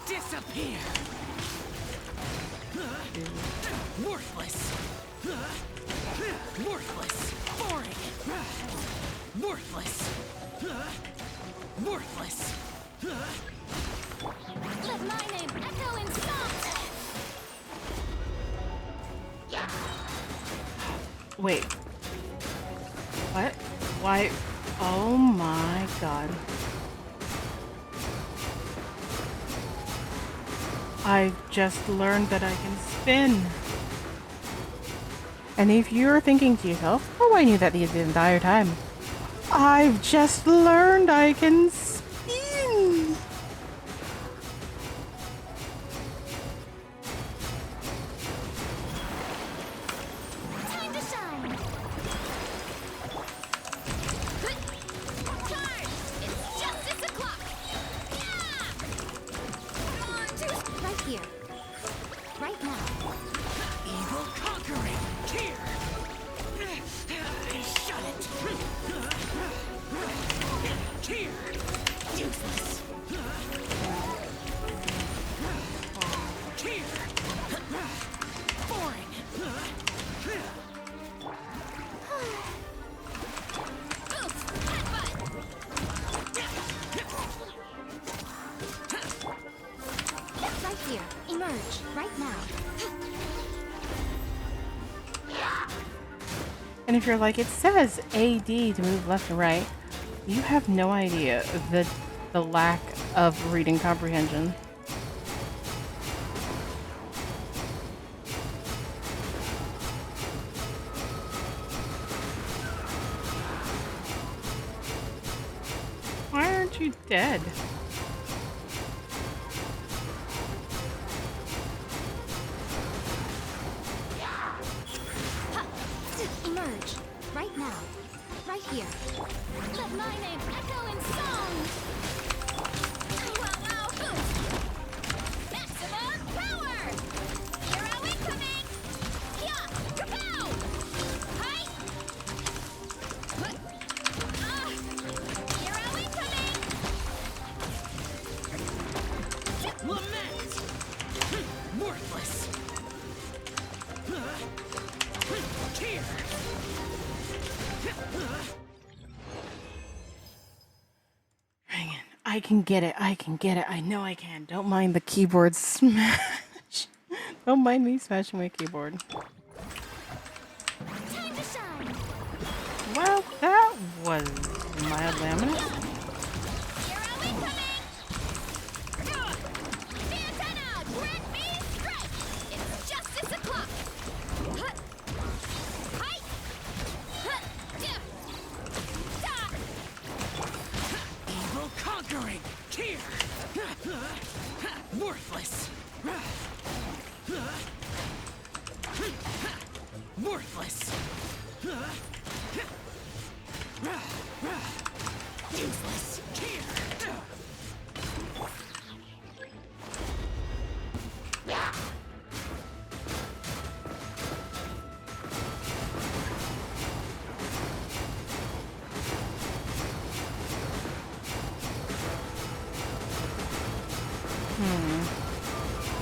Disappear! Worthless! Worthless! Boring! Worthless! Worthless! Let my name echo in song! Wait. What? Why? Oh my god. I just learned that I can spin. And if you're thinking to yourself, oh, I knew that the entire time. I've just learned I can spin. Time to shine! Charge! It's justice o'clock! Yeah! Come on, right here. Right now. Evil conquering! Here! Shut it! Here! Useless! Here! Boring! Right here. Emerge. Right now. And if you're like, it says AD to move left and right, you have no idea the lack of reading comprehension. Why aren't you dead? Emerge. Right now. Right here. Let my name echo in song! Wow, boost! Maximum power! Hero incoming! Kia! Kapow! Hi! Hero incoming! Lament! Worthless! Here! Hang on. I can get it. I can get it. I know I can. Don't mind the keyboard smash. Don't mind me smashing my keyboard. Time to shine! Well, that was mildly ominous. Evil conquering! Here! Worthless! Worthless! Useless! Here!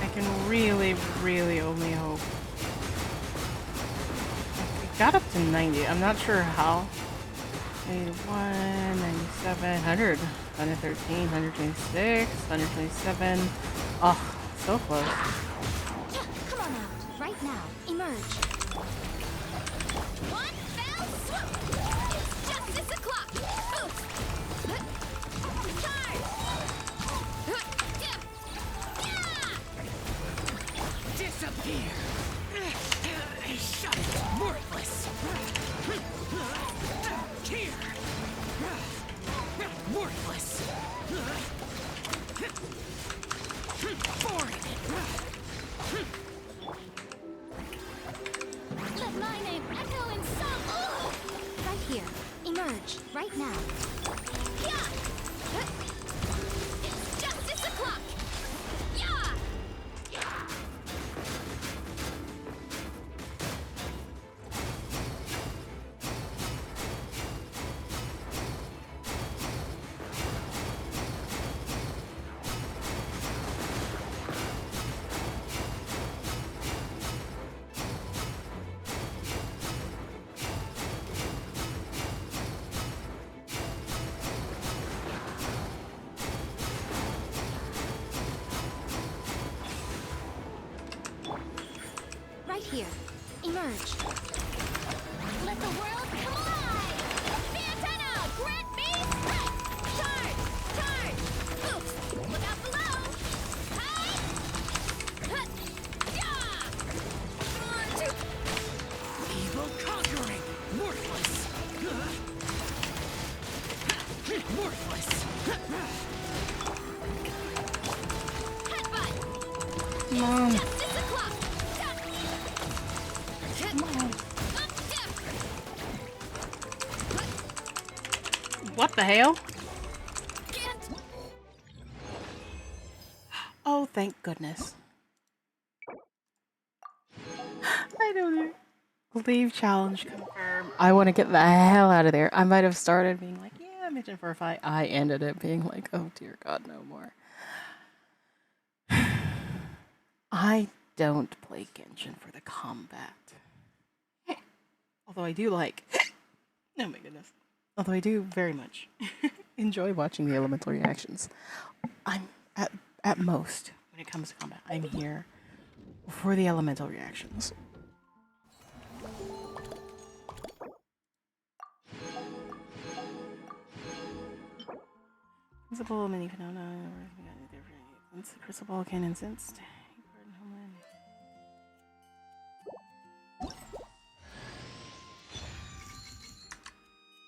I can really, really only hope. It got up to 90. I'm not sure how. 81, 97, 100, 113, 126, 127. Oh, so close. Come on out, right now. Emerge. One fell swoop! It's justice o'clock! Boost! Charge! Disappear! Shut it! Worthless! Here! Worthless! Boring! Let my name echo in song. Right here. Emerge, right now. It's justice o'clock! Yeah! Right here. Emerge. Let the world come alive! Fiatano, grant me strength! Charge! Charge! Boost! Look out below! Hi! Hut! Yeah! One, two! Evil conquering! Worthless! Worthless! Headbutt! Mom. Justice o'clock! What the hell? Oh, thank goodness. I don't leave challenge confirmed. I want to get the hell out of there. I might have started being like, yeah, I'm itching for a fight. I ended up being like, oh dear God, no more. I don't play Genshin for the combat. Although I do like... Oh my goodness. Although I do very much enjoy watching the elemental reactions. I'm at most, when it comes to combat, I'm here for the elemental reactions. Principal mini phenomena. Principal can insist.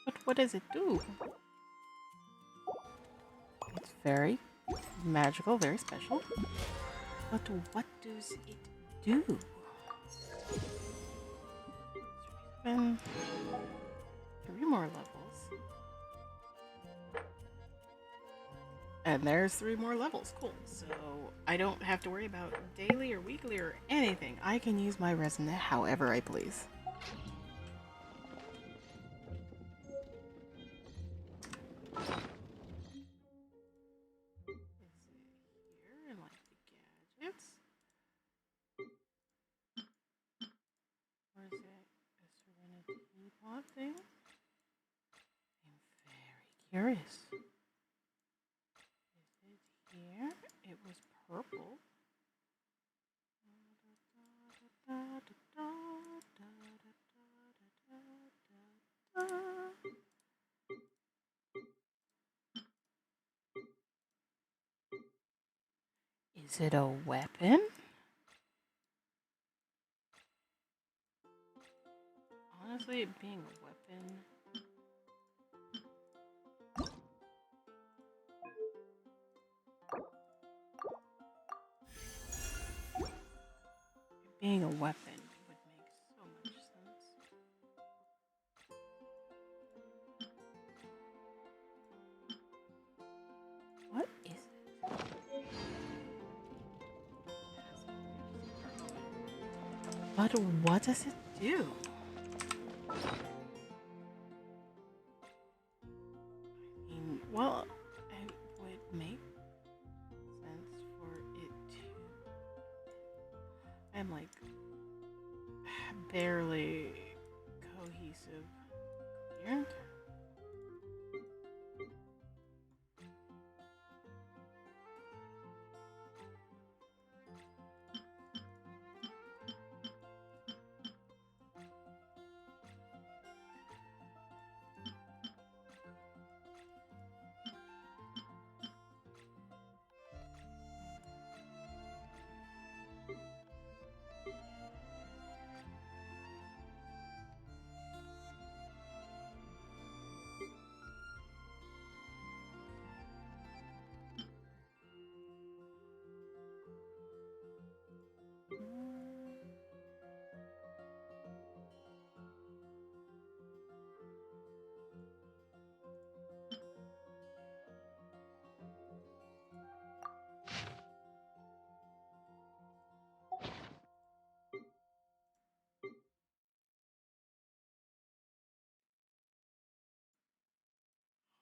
But what does it do? It's very magical, very special. But what does it do? 3 more levels. And there's 3 more levels. Cool. So I don't have to worry about daily or weekly or anything. I can use my resin however I please. Thing. I'm very curious. Is it here? It was purple. Is it a weapon? Honestly, it being a weapon. Being a weapon would make so much sense. What is it? But what does it do? I mean, well, it would make sense for it to. I'm like barely cohesive. Coherent?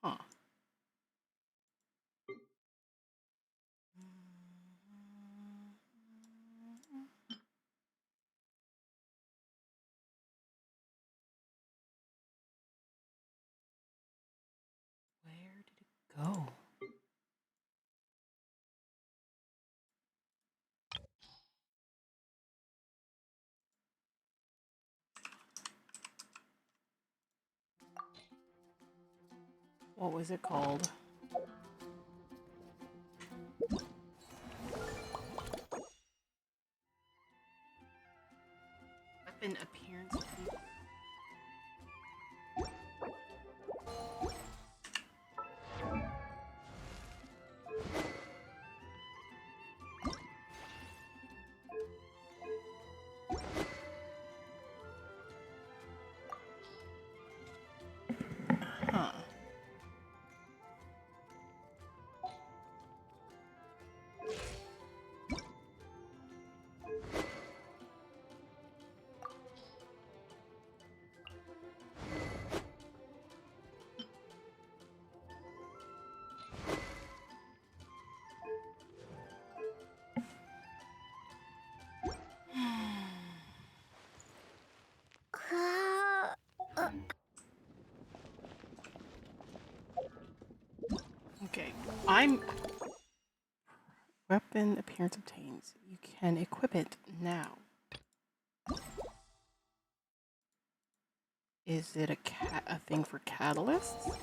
Huh. Where did it go? What was it called? Weapon appearance. Huh. Okay, I'm. Weapon appearance obtains. You can equip it now. Is it a thing for catalysts?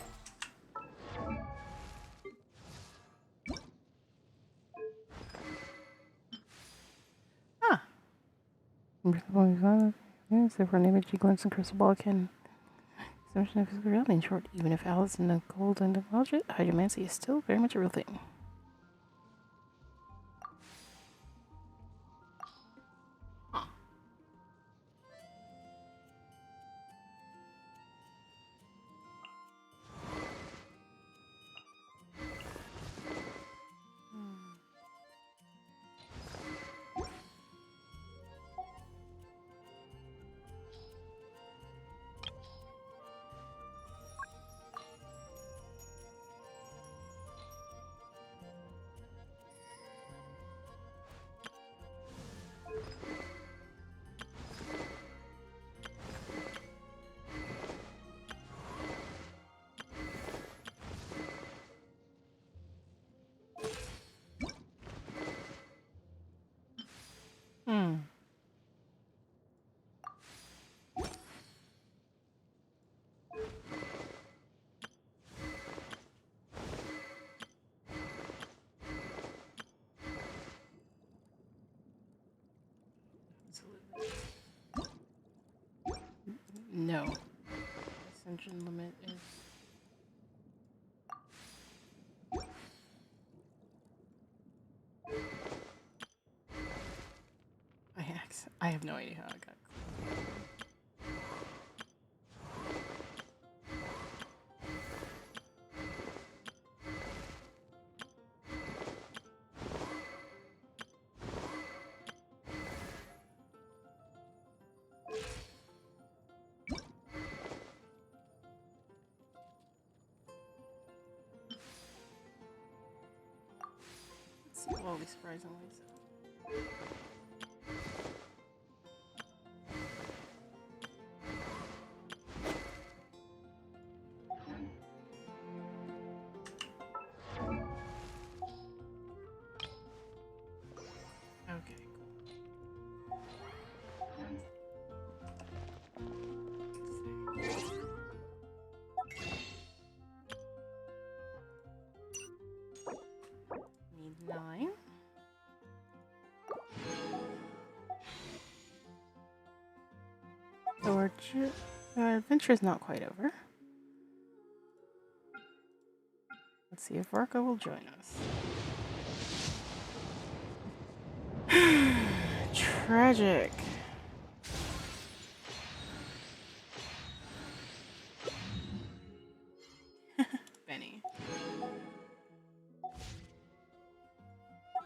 Ah. So for an image, you glimpse and crystal ball can. So much physical reality. In short, even if Alice and the gold and acknowledge it, hydromancy is still very much a real thing. Huh. No. Ascension limit is... I have no idea how I got... Slowly, surprisingly. Okay, Need 9. So our adventure is not quite over. Let's see if Varka will join us. Tragic. Benny.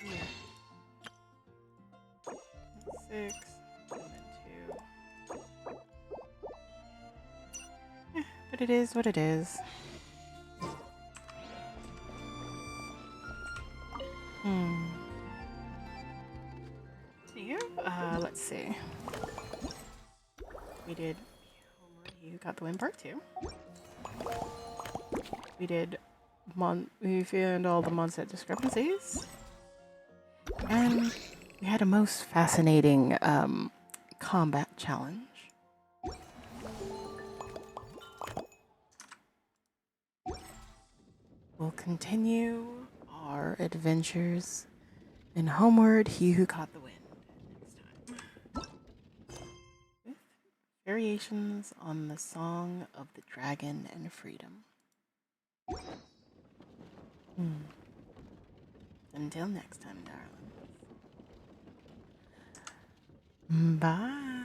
Yeah. 6, and then 2. But it is what it is. Let's see. We did Homered, He Who Got the Wind Part 2. We did we found all the Mondstadt discrepancies. And we had a most fascinating combat challenge. We'll continue our adventures in Homeward, He Who Caught the Wind next time. With variations on the Song of the Dragon and Freedom. Until next time, darling. Bye.